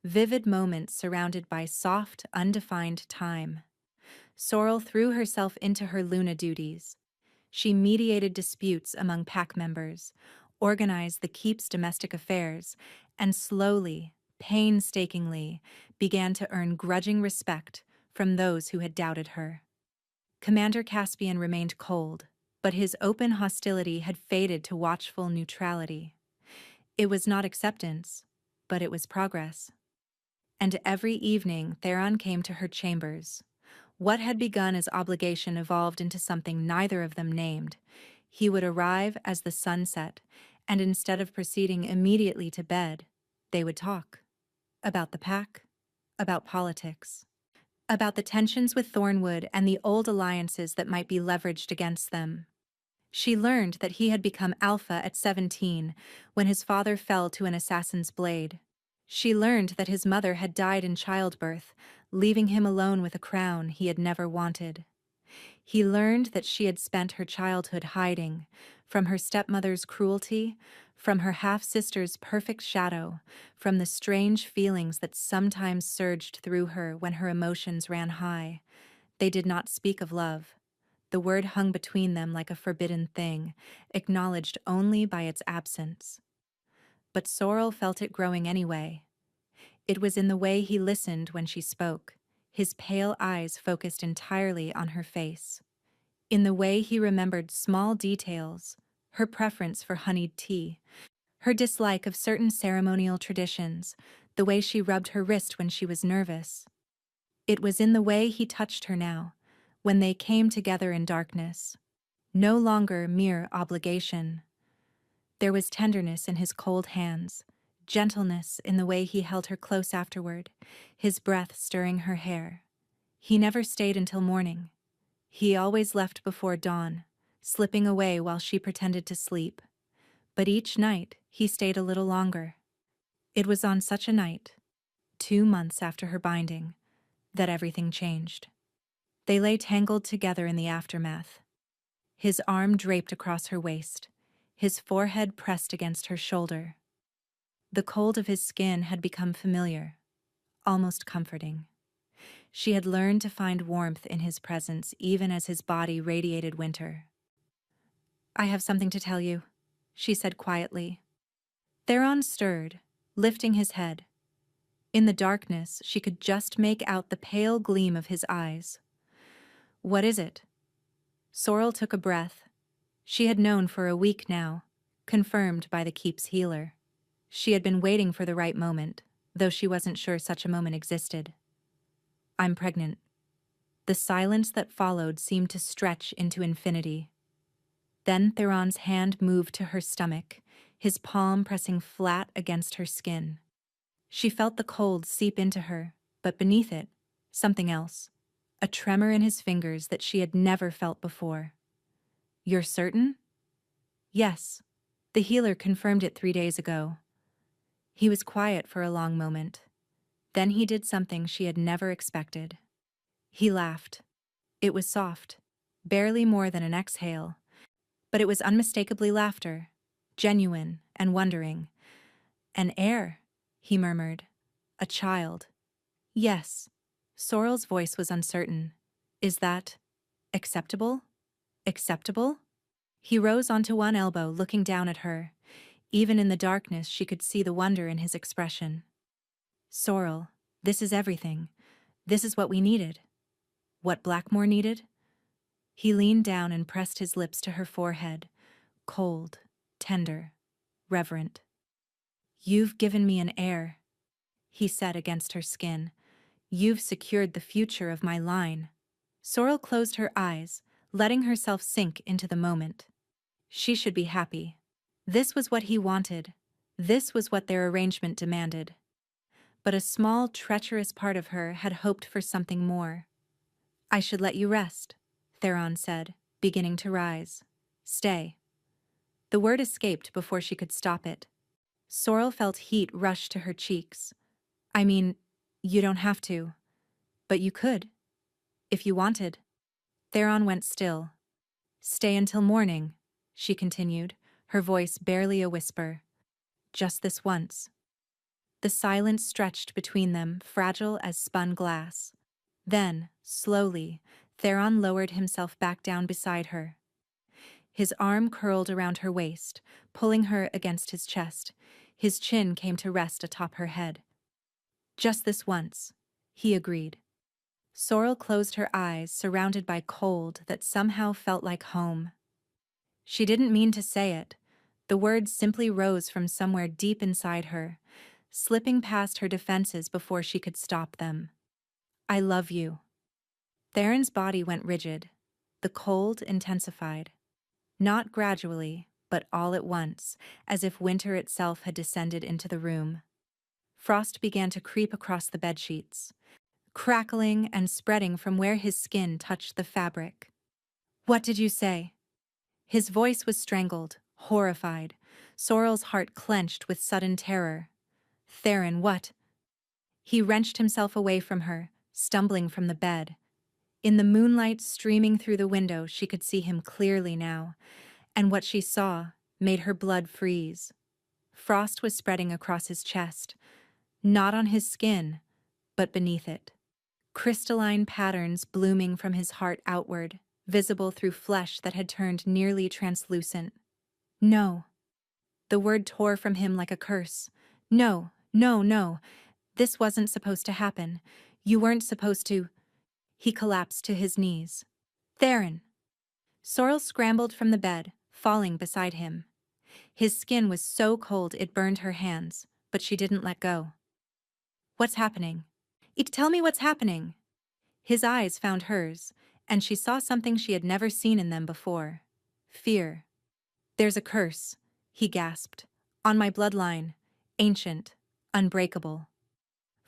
vivid moments surrounded by soft, undefined time. Sorrel threw herself into her Luna duties. She mediated disputes among pack members, organized the keep's domestic affairs, and slowly, painstakingly, began to earn grudging respect from those who had doubted her. Commander Caspian remained cold, but his open hostility had faded to watchful neutrality. It was not acceptance, but it was progress. And every evening Theron came to her chambers. What had begun as obligation evolved into something neither of them named. He would arrive as the sun set, and instead of proceeding immediately to bed, they would talk. About the pack, about politics, about the tensions with Thornwood and the old alliances that might be leveraged against them. She learned that he had become alpha at 17 when his father fell to an assassin's blade. She learned that his mother had died in childbirth, leaving him alone with a crown he had never wanted. He learned that she had spent her childhood hiding, from her stepmother's cruelty, from her half-sister's perfect shadow, from the strange feelings that sometimes surged through her when her emotions ran high. They did not speak of love. The word hung between them like a forbidden thing, acknowledged only by its absence. But Sorrel felt it growing anyway. It was in the way he listened when she spoke, his pale eyes focused entirely on her face. In the way he remembered small details, her preference for honeyed tea, her dislike of certain ceremonial traditions, the way she rubbed her wrist when she was nervous. It was in the way he touched her now, when they came together in darkness. No longer mere obligation. There was tenderness in his cold hands, gentleness in the way he held her close afterward, his breath stirring her hair. He never stayed until morning. He always left before dawn, slipping away while she pretended to sleep. But each night he stayed a little longer. It was on such a night, 2 months after her binding, that everything changed. They lay tangled together in the aftermath. His arm draped across her waist, his forehead pressed against her shoulder. The cold of his skin had become familiar, almost comforting. She had learned to find warmth in his presence even as his body radiated winter. "I have something to tell you," she said quietly. Theron stirred, lifting his head. In the darkness, she could just make out the pale gleam of his eyes. "What is it?" Sorrel took a breath. She had known for a week now, confirmed by the keep's healer. She had been waiting for the right moment, though she wasn't sure such a moment existed. "I'm pregnant." The silence that followed seemed to stretch into infinity. Then Theron's hand moved to her stomach, his palm pressing flat against her skin. She felt the cold seep into her, but beneath it, something else. A tremor in his fingers that she had never felt before. "You're certain?" "Yes. The healer confirmed it 3 days ago." He was quiet for a long moment. Then he did something she had never expected. He laughed. It was soft, barely more than an exhale, but it was unmistakably laughter, genuine and wondering. "An heir," he murmured. "A child." "Yes." Sorrel's voice was uncertain. "Is that acceptable? Acceptable?" He rose onto one elbow, looking down at her. Even in the darkness, she could see the wonder in his expression. "Sorrel, this is everything. This is what we needed. What Blackmore needed?" He leaned down and pressed his lips to her forehead, cold, tender, reverent. "You've given me an heir," he said against her skin. "You've secured the future of my line." Sorrel closed her eyes, letting herself sink into the moment. She should be happy. This was what he wanted. This was what their arrangement demanded. But a small, treacherous part of her had hoped for something more. "I should let you rest," Theron said, beginning to rise. "Stay." The word escaped before she could stop it. Sorrel felt heat rush to her cheeks. "I mean, you don't have to." But you could, if you wanted. Theron went still. Stay until morning, she continued, her voice barely a whisper. Just this once. The silence stretched between them, fragile as spun glass. Then, slowly, Theron lowered himself back down beside her. His arm curled around her waist, pulling her against his chest. His chin came to rest atop her head. Just this once, he agreed. Sorrel closed her eyes, surrounded by cold that somehow felt like home. She didn't mean to say it. The words simply rose from somewhere deep inside her, slipping past her defenses before she could stop them. I love you. Theron's body went rigid. The cold intensified. Not gradually, but all at once, as if winter itself had descended into the room. Frost began to creep across the bedsheets, crackling and spreading from where his skin touched the fabric. What did you say? His voice was strangled, horrified. Sorrel's heart clenched with sudden terror. Theron, what? He wrenched himself away from her, stumbling from the bed. In the moonlight streaming through the window, she could see him clearly now, and what she saw made her blood freeze. Frost was spreading across his chest, not on his skin, but beneath it. Crystalline patterns blooming from his heart outward, visible through flesh that had turned nearly translucent. No. The word tore from him like a curse. No, no, no. This wasn't supposed to happen. You weren't supposed to. He collapsed to his knees. Theron! Sorrel scrambled from the bed, falling beside him. His skin was so cold it burned her hands, but she didn't let go. What's happening? Tell me what's happening. His eyes found hers, and she saw something she had never seen in them before. Fear. There's a curse, he gasped. On my bloodline. Ancient. Unbreakable.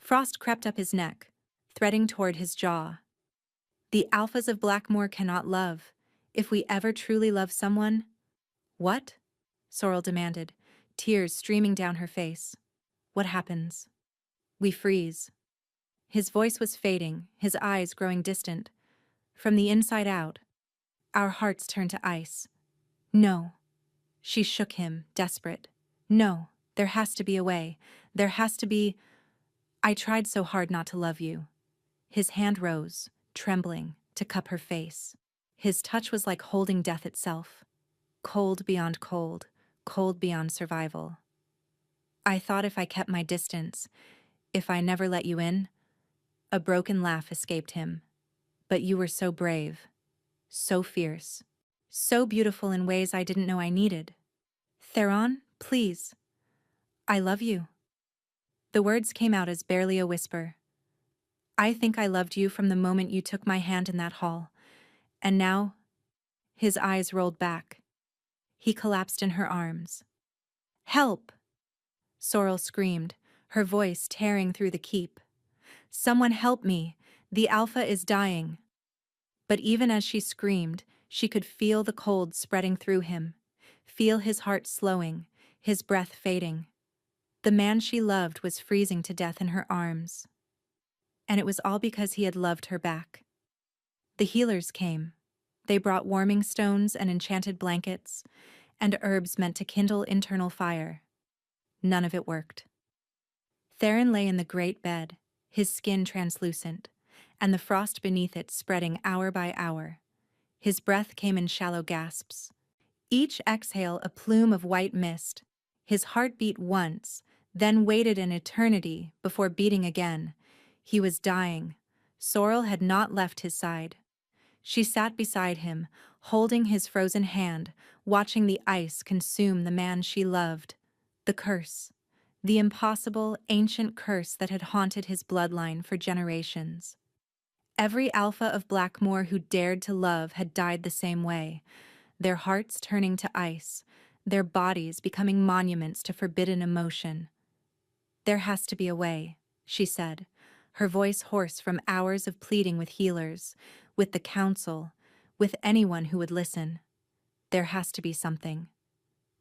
Frost crept up his neck, threading toward his jaw. The alphas of Blackmoor cannot love. If we ever truly love someone... What? Sorrel demanded, tears streaming down her face. What happens? We freeze. His voice was fading, his eyes growing distant. From the inside out, our hearts turned to ice. No. She shook him, desperate. No, there has to be a way. There has to be... I tried so hard not to love you. His hand rose, trembling, to cup her face. His touch was like holding death itself. Cold beyond cold, cold beyond survival. I thought if I kept my distance, if I never let you in... A broken laugh escaped him. But you were so brave, so fierce, so beautiful in ways I didn't know I needed. Theron, please. I love you. The words came out as barely a whisper. I think I loved you from the moment you took my hand in that hall. And now... His eyes rolled back. He collapsed in her arms. Help! Sorrel screamed, her voice tearing through the keep. Someone help me! The Alpha is dying. But even as she screamed, she could feel the cold spreading through him, feel his heart slowing, his breath fading. The man she loved was freezing to death in her arms. And it was all because he had loved her back. The healers came. They brought warming stones and enchanted blankets, and herbs meant to kindle internal fire. None of it worked. Theron lay in the great bed, his skin translucent, and the frost beneath it spreading hour by hour. His breath came in shallow gasps. Each exhale a plume of white mist. His heart beat once, then waited an eternity before beating again. He was dying. Sorrel had not left his side. She sat beside him, holding his frozen hand, watching the ice consume the man she loved. The curse. The impossible, ancient curse that had haunted his bloodline for generations. Every alpha of Blackmoor who dared to love had died the same way, their hearts turning to ice, their bodies becoming monuments to forbidden emotion. There has to be a way, she said, her voice hoarse from hours of pleading with healers, with the council, with anyone who would listen. There has to be something.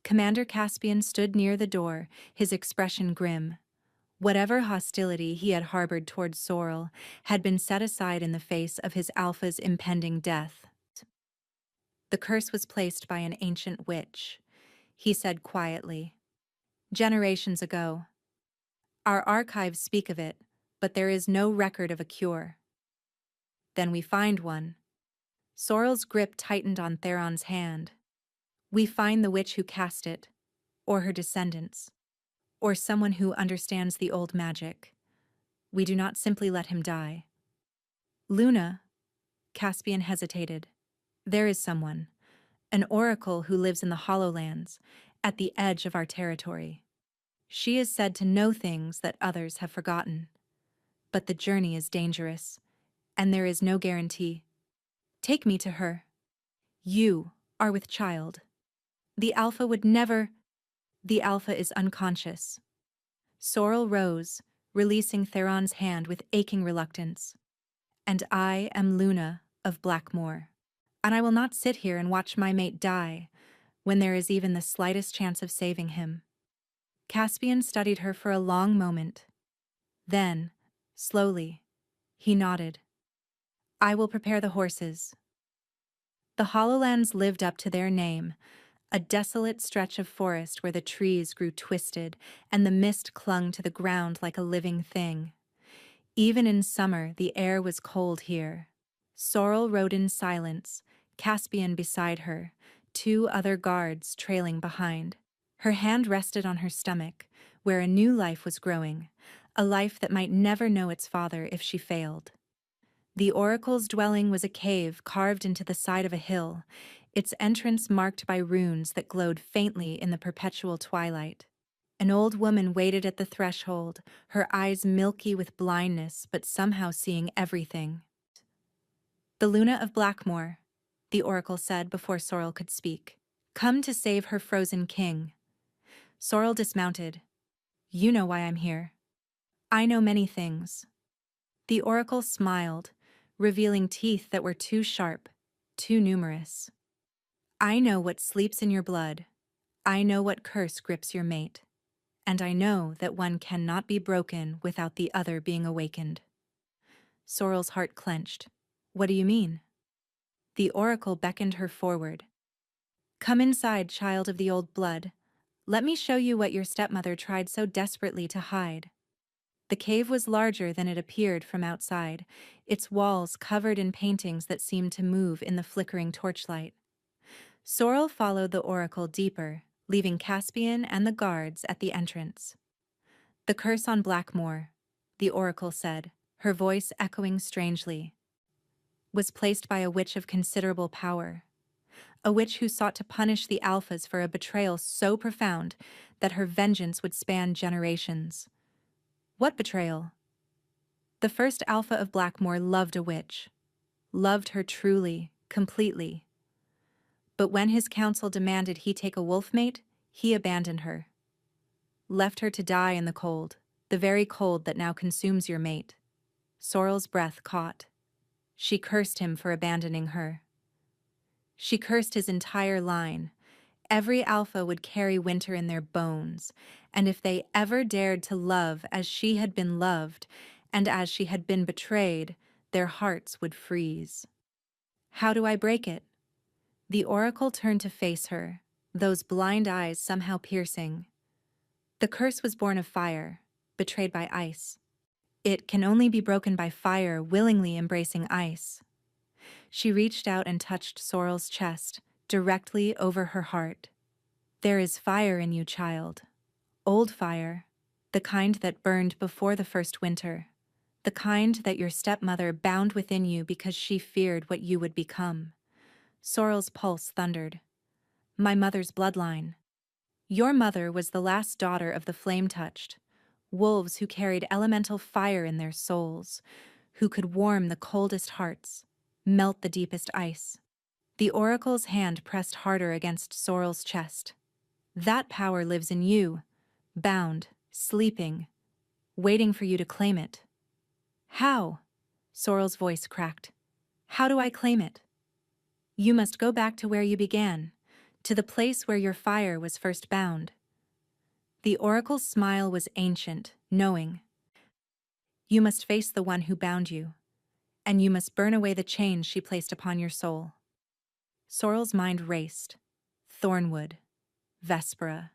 Commander Caspian stood near the door, his expression grim. Whatever hostility he had harbored towards Sorrel had been set aside in the face of his alpha's impending death. The curse was placed by an ancient witch, he said quietly. Generations ago. Our archives speak of it, but there is no record of a cure. Then we find one. Sorrel's grip tightened on Theron's hand. We find the witch who cast it, or her descendants, or someone who understands the old magic. We do not simply let him die. Luna, Caspian hesitated. There is someone, an oracle who lives in the Hollowlands, at the edge of our territory. She is said to know things that others have forgotten. But the journey is dangerous, and there is no guarantee. Take me to her. You are with child. The Alpha would never... The Alpha is unconscious. Sorrel rose, releasing Theron's hand with aching reluctance. And I am Luna of Blackmoor. And I will not sit here and watch my mate die when there is even the slightest chance of saving him. Caspian studied her for a long moment. Then, slowly, he nodded. I will prepare the horses. The Hollowlands lived up to their name, a desolate stretch of forest where the trees grew twisted and the mist clung to the ground like a living thing. Even in summer, the air was cold here. Sorrel rode in silence, Caspian beside her, 2 other guards trailing behind. Her hand rested on her stomach, where a new life was growing, a life that might never know its father if she failed. The oracle's dwelling was a cave carved into the side of a hill, its entrance marked by runes that glowed faintly in the perpetual twilight. An old woman waited at the threshold, her eyes milky with blindness but somehow seeing everything. The Luna of Blackmoor, the oracle said before Sorrel could speak. Come to save her frozen king. Sorrel dismounted. You know why I'm here. I know many things. The oracle smiled, revealing teeth that were too sharp, too numerous. I know what sleeps in your blood. I know what curse grips your mate. And I know that one cannot be broken without the other being awakened. Sorrel's heart clenched. What do you mean? The oracle beckoned her forward. Come inside, child of the old blood. Let me show you what your stepmother tried so desperately to hide. The cave was larger than it appeared from outside, its walls covered in paintings that seemed to move in the flickering torchlight. Sorrel followed the oracle deeper, leaving Caspian and the guards at the entrance. The curse on Blackmoor, the oracle said, her voice echoing strangely, was placed by a witch of considerable power. A witch who sought to punish the Alphas for a betrayal so profound that her vengeance would span generations. What betrayal? The first Alpha of Blackmoor loved a witch. Loved her truly, completely. But when his council demanded he take a wolf mate, he abandoned her. Left her to die in the cold, the very cold that now consumes your mate. Sorrel's breath caught. She cursed him for abandoning her. She cursed his entire line. Every Alpha would carry winter in their bones, and if they ever dared to love as she had been loved, and as she had been betrayed, their hearts would freeze. How do I break it? The oracle turned to face her, those blind eyes somehow piercing. The curse was born of fire, betrayed by ice. It can only be broken by fire willingly embracing ice. She reached out and touched Sorrel's chest, directly over her heart. There is fire in you, child. Old fire, the kind that burned before the first winter. The kind that your stepmother bound within you because she feared what you would become. Sorrel's pulse thundered. My mother's bloodline. Your mother was the last daughter of the flame-touched, wolves who carried elemental fire in their souls, who could warm the coldest hearts, melt the deepest ice. The oracle's hand pressed harder against Sorrel's chest. That power lives in you, bound, sleeping, waiting for you to claim it. How? Sorrel's voice cracked. How do I claim it? You must go back to where you began, to the place where your fire was first bound. The oracle's smile was ancient, knowing. You must face the one who bound you, and you must burn away the chains she placed upon your soul. Sorrel's mind raced. Thornwood. Vespera.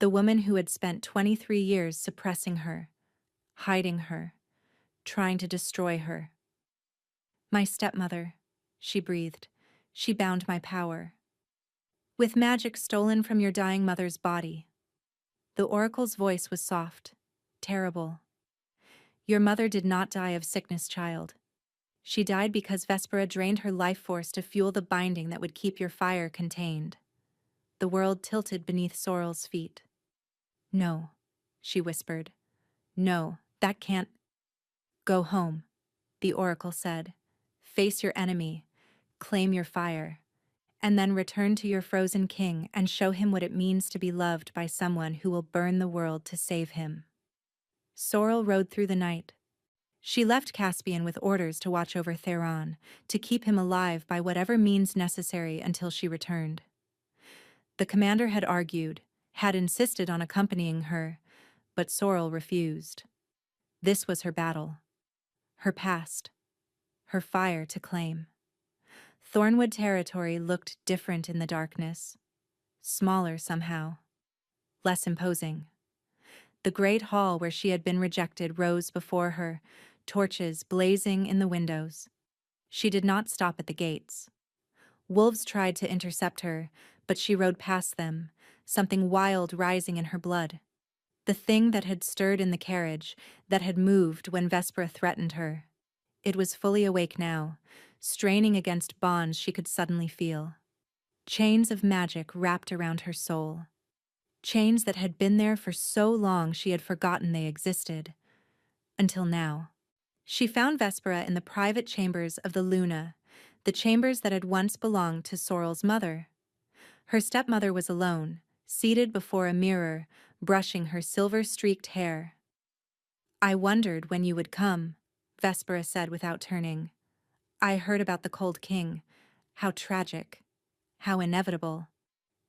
The woman who had spent 23 years suppressing her, hiding her, trying to destroy her. My stepmother, she breathed. She bound my power. With magic stolen from your dying mother's body. The oracle's voice was soft, terrible. Your mother did not die of sickness, child. She died because Vespera drained her life force to fuel the binding that would keep your fire contained. The world tilted beneath Sorrel's feet. No, she whispered. No, that can't. Go home, the oracle said. Face your enemy, claim your fire, and then return to your frozen king and show him what it means to be loved by someone who will burn the world to save him. Sorrel rode through the night. She left Caspian with orders to watch over Theron, to keep him alive by whatever means necessary until she returned. The commander had argued, had insisted on accompanying her, but Sorrel refused. This was her battle. Her past. Her fire to claim. Thornwood territory looked different in the darkness. Smaller somehow. Less imposing. The great hall where she had been rejected rose before her, torches blazing in the windows. She did not stop at the gates. Wolves tried to intercept her, but she rode past them, something wild rising in her blood. The thing that had stirred in the carriage, that had moved when Vespera threatened her. It was fully awake now, straining against bonds she could suddenly feel. Chains of magic wrapped around her soul. Chains that had been there for so long she had forgotten they existed. Until now. She found Vespera in the private chambers of the Luna, the chambers that had once belonged to Sorrel's mother. Her stepmother was alone, seated before a mirror, brushing her silver-streaked hair. I wondered when you would come, Vespera said without turning. I heard about the Cold King. How tragic. How inevitable.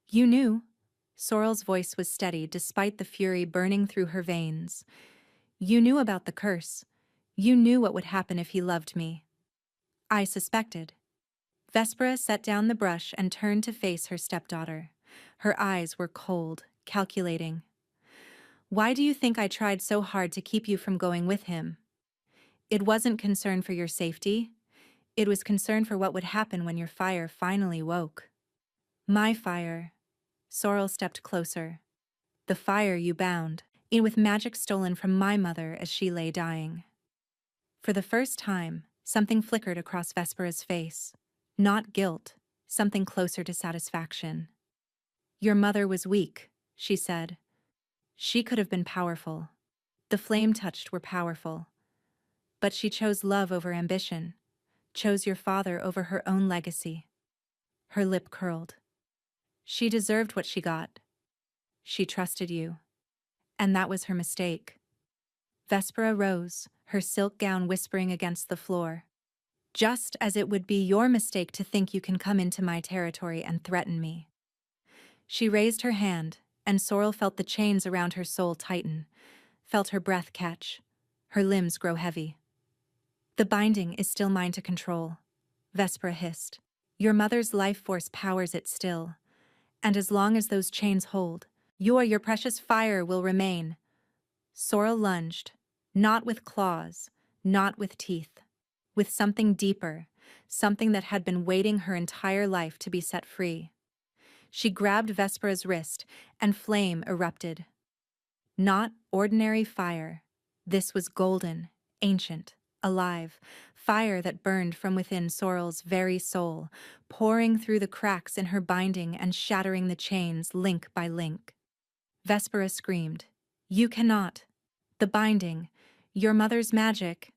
You knew. Sorrel's voice was steady despite the fury burning through her veins. You knew about the curse. You knew what would happen if he loved me. I suspected. Vespera set down the brush and turned to face her stepdaughter. Her eyes were cold, calculating. Why do you think I tried so hard to keep you from going with him? It wasn't concern for your safety. It was concern for what would happen when your fire finally woke. My fire. Sorrel stepped closer. The fire you bound, in with magic stolen from my mother as she lay dying. For the first time, something flickered across Vespera's face. Not guilt, something closer to satisfaction. Your mother was weak, she said. She could have been powerful. The flame touched were powerful. But she chose love over ambition, chose your father over her own legacy. Her lip curled. She deserved what she got. She trusted you. And that was her mistake. Vespera rose, her silk gown whispering against the floor. Just as it would be your mistake to think you can come into my territory and threaten me. She raised her hand, and Sorrel felt the chains around her soul tighten, felt her breath catch, her limbs grow heavy. The binding is still mine to control, Vespera hissed. Your mother's life force powers it still, and as long as those chains hold, your precious fire will remain. Sorrel lunged, not with claws, not with teeth, with something deeper, something that had been waiting her entire life to be set free. She grabbed Vespera's wrist, and flame erupted. Not ordinary fire. This was golden, ancient, alive, fire that burned from within Sorrel's very soul, pouring through the cracks in her binding and shattering the chains link by link. Vespera screamed, You cannot. The binding, your mother's magic.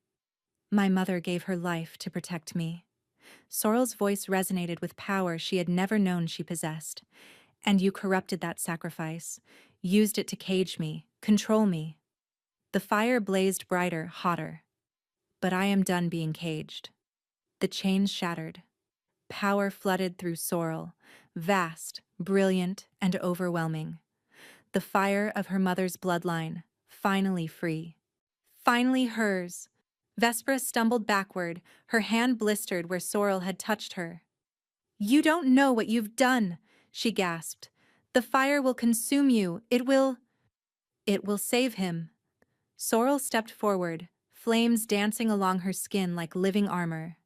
My mother gave her life to protect me. Sorrel's voice resonated with power she had never known she possessed. And you corrupted that sacrifice, used it to cage me, control me. The fire blazed brighter, hotter. But I am done being caged. The chains shattered. Power flooded through Sorrel, vast, brilliant, and overwhelming. The fire of her mother's bloodline, finally free. Finally hers. Vespera stumbled backward, her hand blistered where Sorrel had touched her. "You don't know what you've done," she gasped. "The fire will consume you. It will save him." Sorrel stepped forward, flames dancing along her skin like living armor.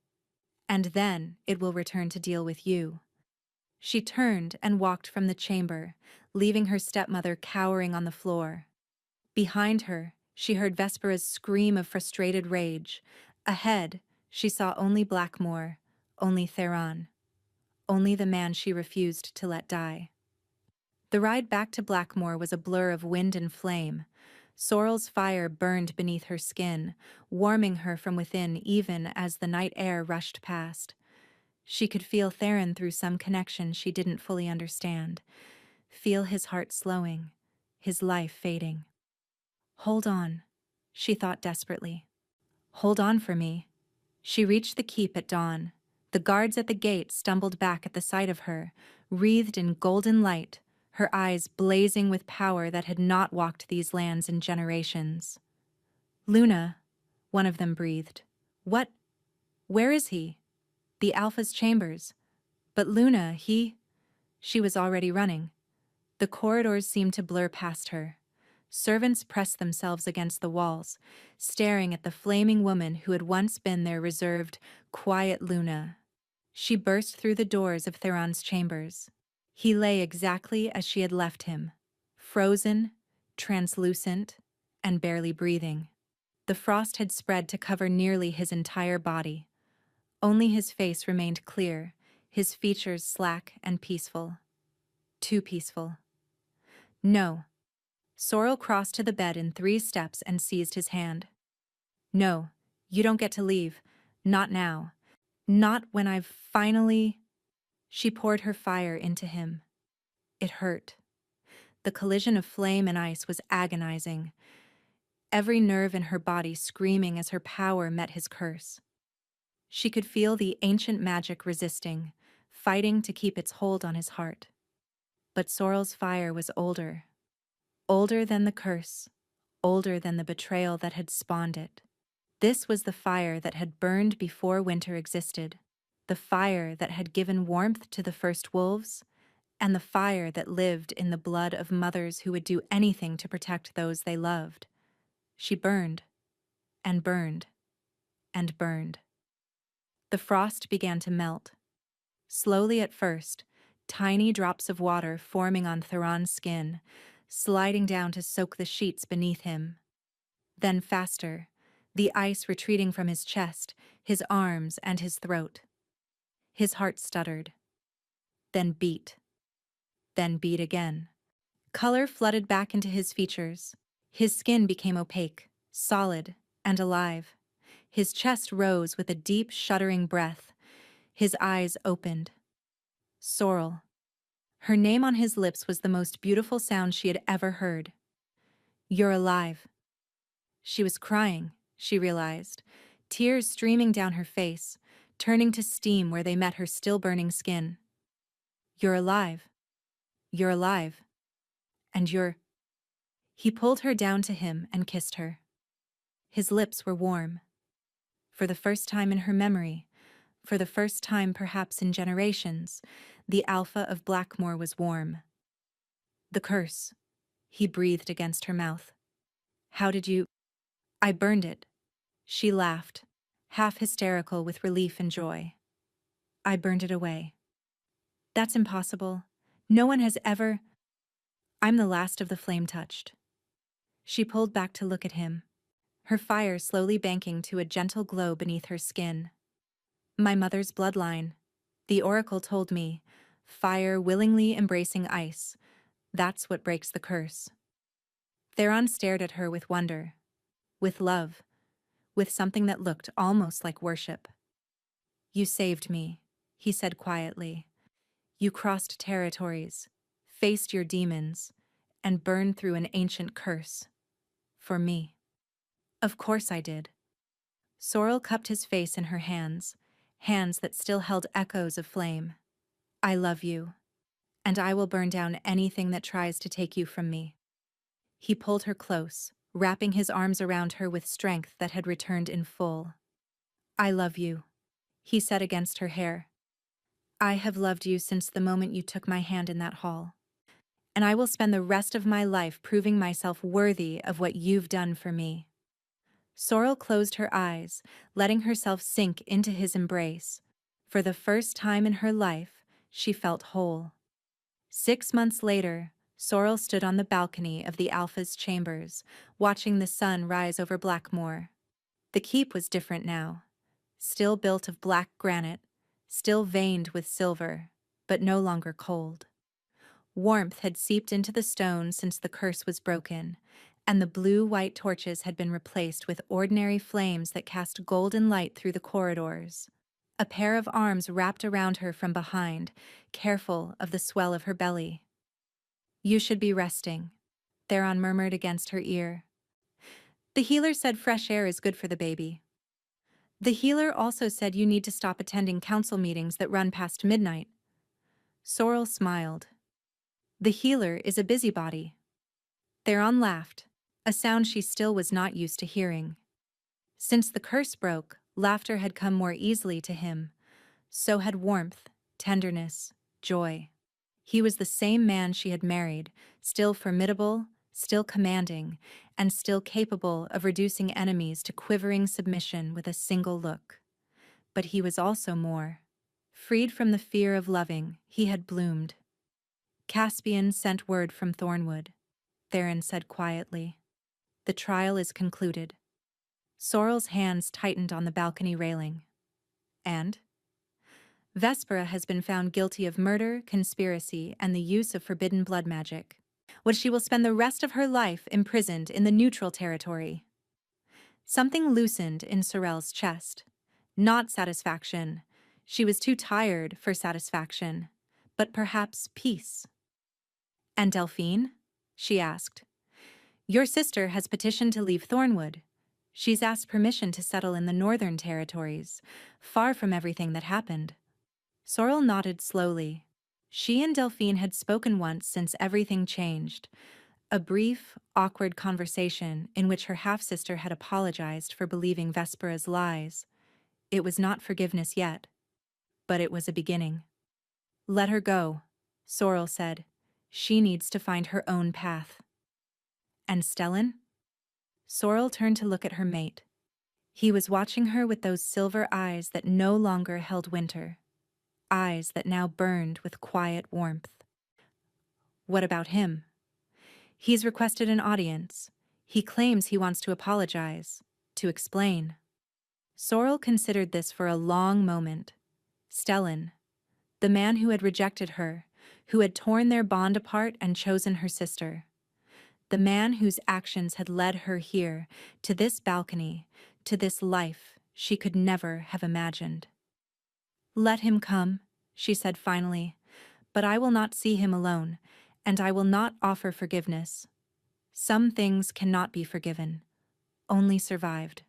"And then it will return to deal with you." She turned and walked from the chamber, leaving her stepmother cowering on the floor. Behind her, she heard Vespera's scream of frustrated rage. Ahead, she saw only Blackmore, only Theron, only the man she refused to let die. The ride back to Blackmore was a blur of wind and flame. Sorrel's fire burned beneath her skin, warming her from within even as the night air rushed past. She could feel Theron through some connection she didn't fully understand. Feel his heart slowing, his life fading. "Hold on," she thought desperately. "Hold on for me." She reached the keep at dawn. The guards at the gate stumbled back at the sight of her, wreathed in golden light, her eyes blazing with power that had not walked these lands in generations. "Luna," one of them breathed. "What? Where is he?" "The Alpha's chambers." "But Luna, he—" She was already running. The corridors seemed to blur past her. Servants pressed themselves against the walls, staring at the flaming woman who had once been their reserved, quiet Luna. She burst through the doors of Theron's chambers. He lay exactly as she had left him, frozen, translucent, and barely breathing. The frost had spread to cover nearly his entire body. Only his face remained clear, his features slack and peaceful. Too peaceful. "No." Sorrel crossed to the bed in 3 steps and seized his hand. "No, you don't get to leave. Not now. Not when I've finally—" She poured her fire into him. It hurt. The collision of flame and ice was agonizing, every nerve in her body screaming as her power met his curse. She could feel the ancient magic resisting, fighting to keep its hold on his heart. But Sorrel's fire was older. Older than the curse, older than the betrayal that had spawned it. This was the fire that had burned before winter existed, the fire that had given warmth to the first wolves, and the fire that lived in the blood of mothers who would do anything to protect those they loved. She burned, and burned, and burned. The frost began to melt. Slowly at first, tiny drops of water forming on Theron's skin, sliding down to soak the sheets beneath him. Then faster, the ice retreating from his chest, his arms, and his throat. His heart stuttered. Then beat. Then beat again. Color flooded back into his features. His skin became opaque, solid, and alive. His chest rose with a deep, shuddering breath. His eyes opened. Sorrel. Her name on his lips was the most beautiful sound she had ever heard. "You're alive." She was crying, she realized, tears streaming down her face, turning to steam where they met her still-burning skin. "You're alive. You're alive. And you're—" He pulled her down to him and kissed her. His lips were warm. For the first time in her memory, for the first time perhaps in generations, the Alpha of Blackmore was warm. "The curse," he breathed against her mouth. "How did you—" "I burned it." She laughed, half hysterical with relief and joy. "I burned it away." "That's impossible. No one has ever—" "I'm the last of the flame-touched." She pulled back to look at him, her fire slowly banking to a gentle glow beneath her skin. "My mother's bloodline. The oracle told me, fire willingly embracing ice. That's what breaks the curse." Theron stared at her with wonder, with love, with something that looked almost like worship. "You saved me," he said quietly. "You crossed territories, faced your demons, and burned through an ancient curse. For me." "Of course I did." Sorrel cupped his face in her hands, hands that still held echoes of flame. "I love you, and I will burn down anything that tries to take you from me." He pulled her close, wrapping his arms around her with strength that had returned in full. "I love you," he said against her hair. "I have loved you since the moment you took my hand in that hall. And I will spend the rest of my life proving myself worthy of what you've done for me." Sorrel closed her eyes, letting herself sink into his embrace. For the first time in her life, she felt whole. 6 months later, Sorrel stood on the balcony of the Alpha's chambers, watching the sun rise over Blackmoor. The keep was different now. Still built of black granite, still veined with silver, but no longer cold. Warmth had seeped into the stone since the curse was broken, and the blue-white torches had been replaced with ordinary flames that cast golden light through the corridors. A pair of arms wrapped around her from behind, careful of the swell of her belly. "You should be resting," Theron murmured against her ear. "The healer said fresh air is good for the baby." "The healer also said you need to stop attending council meetings that run past midnight." Sorrel smiled. "The healer is a busybody." Theron laughed, a sound she still was not used to hearing. Since the curse broke, laughter had come more easily to him. So had warmth, tenderness, joy. He was the same man she had married, still formidable, still commanding, and still capable of reducing enemies to quivering submission with a single look. But he was also more. Freed from the fear of loving, he had bloomed. "Caspian sent word from Thornwood," Theron said quietly. "The trial is concluded." Sorrel's hands tightened on the balcony railing. "And?" "Vespera has been found guilty of murder, conspiracy, and the use of forbidden blood magic. But she will spend the rest of her life imprisoned in the neutral territory." Something loosened in Sorrel's chest. Not satisfaction. She was too tired for satisfaction. But perhaps peace. "And Delphine?" she asked. "Your sister has petitioned to leave Thornwood. She's asked permission to settle in the northern territories, far from everything that happened." Sorrel nodded slowly. She and Delphine had spoken once since everything changed. A brief, awkward conversation in which her half-sister had apologized for believing Vespera's lies. It was not forgiveness yet, but it was a beginning. "Let her go," Sorrel said. "She needs to find her own path." "And Stellan?" Sorrel turned to look at her mate. He was watching her with those silver eyes that no longer held winter. Eyes that now burned with quiet warmth. "What about him?" "He's requested an audience. He claims he wants to apologize, to explain." Sorrel considered this for a long moment. Stellan, the man who had rejected her, who had torn their bond apart and chosen her sister. The man whose actions had led her here, to this balcony, to this life she could never have imagined. "Let him come," she said finally, "but I will not see him alone, and I will not offer forgiveness. Some things cannot be forgiven, only survived."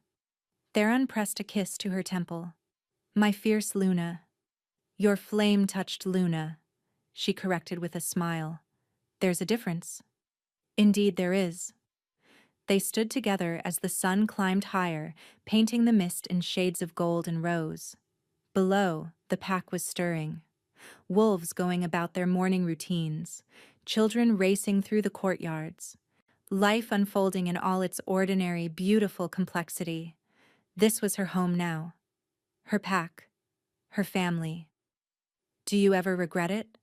Theron pressed a kiss to her temple. "My fierce Luna." "Your flame-touched Luna," she corrected with a smile. "There's a difference." "Indeed there is." They stood together as the sun climbed higher, painting the mist in shades of gold and rose. Below, the pack was stirring. Wolves going about their morning routines, children racing through the courtyards. Life unfolding in all its ordinary, beautiful complexity. This was her home now. Her pack. Her family. "Do you ever regret it?"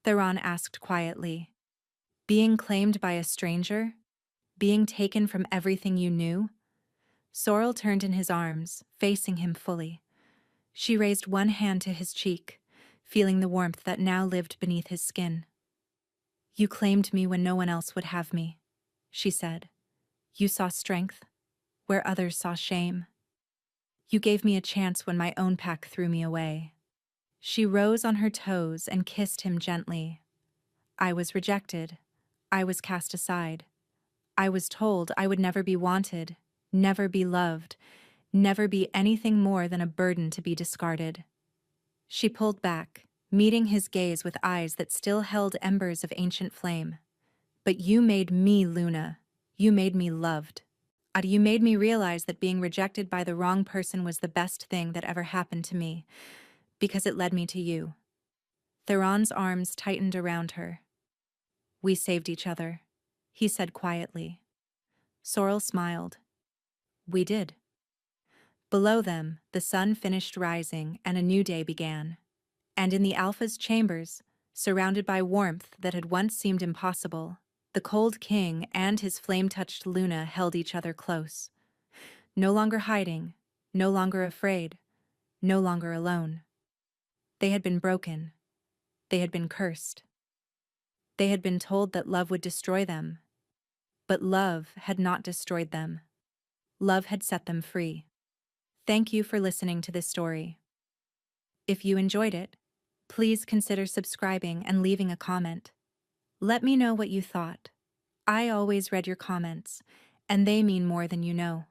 Theron asked quietly. "Being claimed by a stranger? Being taken from everything you knew?" Sorrel turned in his arms, facing him fully. She raised one hand to his cheek, feeling the warmth that now lived beneath his skin. "You claimed me when no one else would have me," she said. "You saw strength where others saw shame. You gave me a chance when my own pack threw me away." She rose on her toes and kissed him gently. "I was rejected. I was cast aside. I was told I would never be wanted, never be loved, never be anything more than a burden to be discarded." She pulled back, meeting his gaze with eyes that still held embers of ancient flame. "But you made me Luna," You made me loved. You made me realize that being rejected by the wrong person was the best thing that ever happened to me, because it led me to you. Theron's arms tightened around her. We saved each other, he said quietly. Sorrel smiled. We did. Below them, the sun finished rising and a new day began. And in the Alpha's chambers, surrounded by warmth that had once seemed impossible, the cold king and his flame-touched Luna held each other close. No longer hiding, no longer afraid, no longer alone. They had been broken. They had been cursed. They had been told that love would destroy them. But love had not destroyed them. Love had set them free. Thank you for listening to this story. If you enjoyed it, please consider subscribing and leaving a comment. Let me know what you thought. I always read your comments, and they mean more than you know.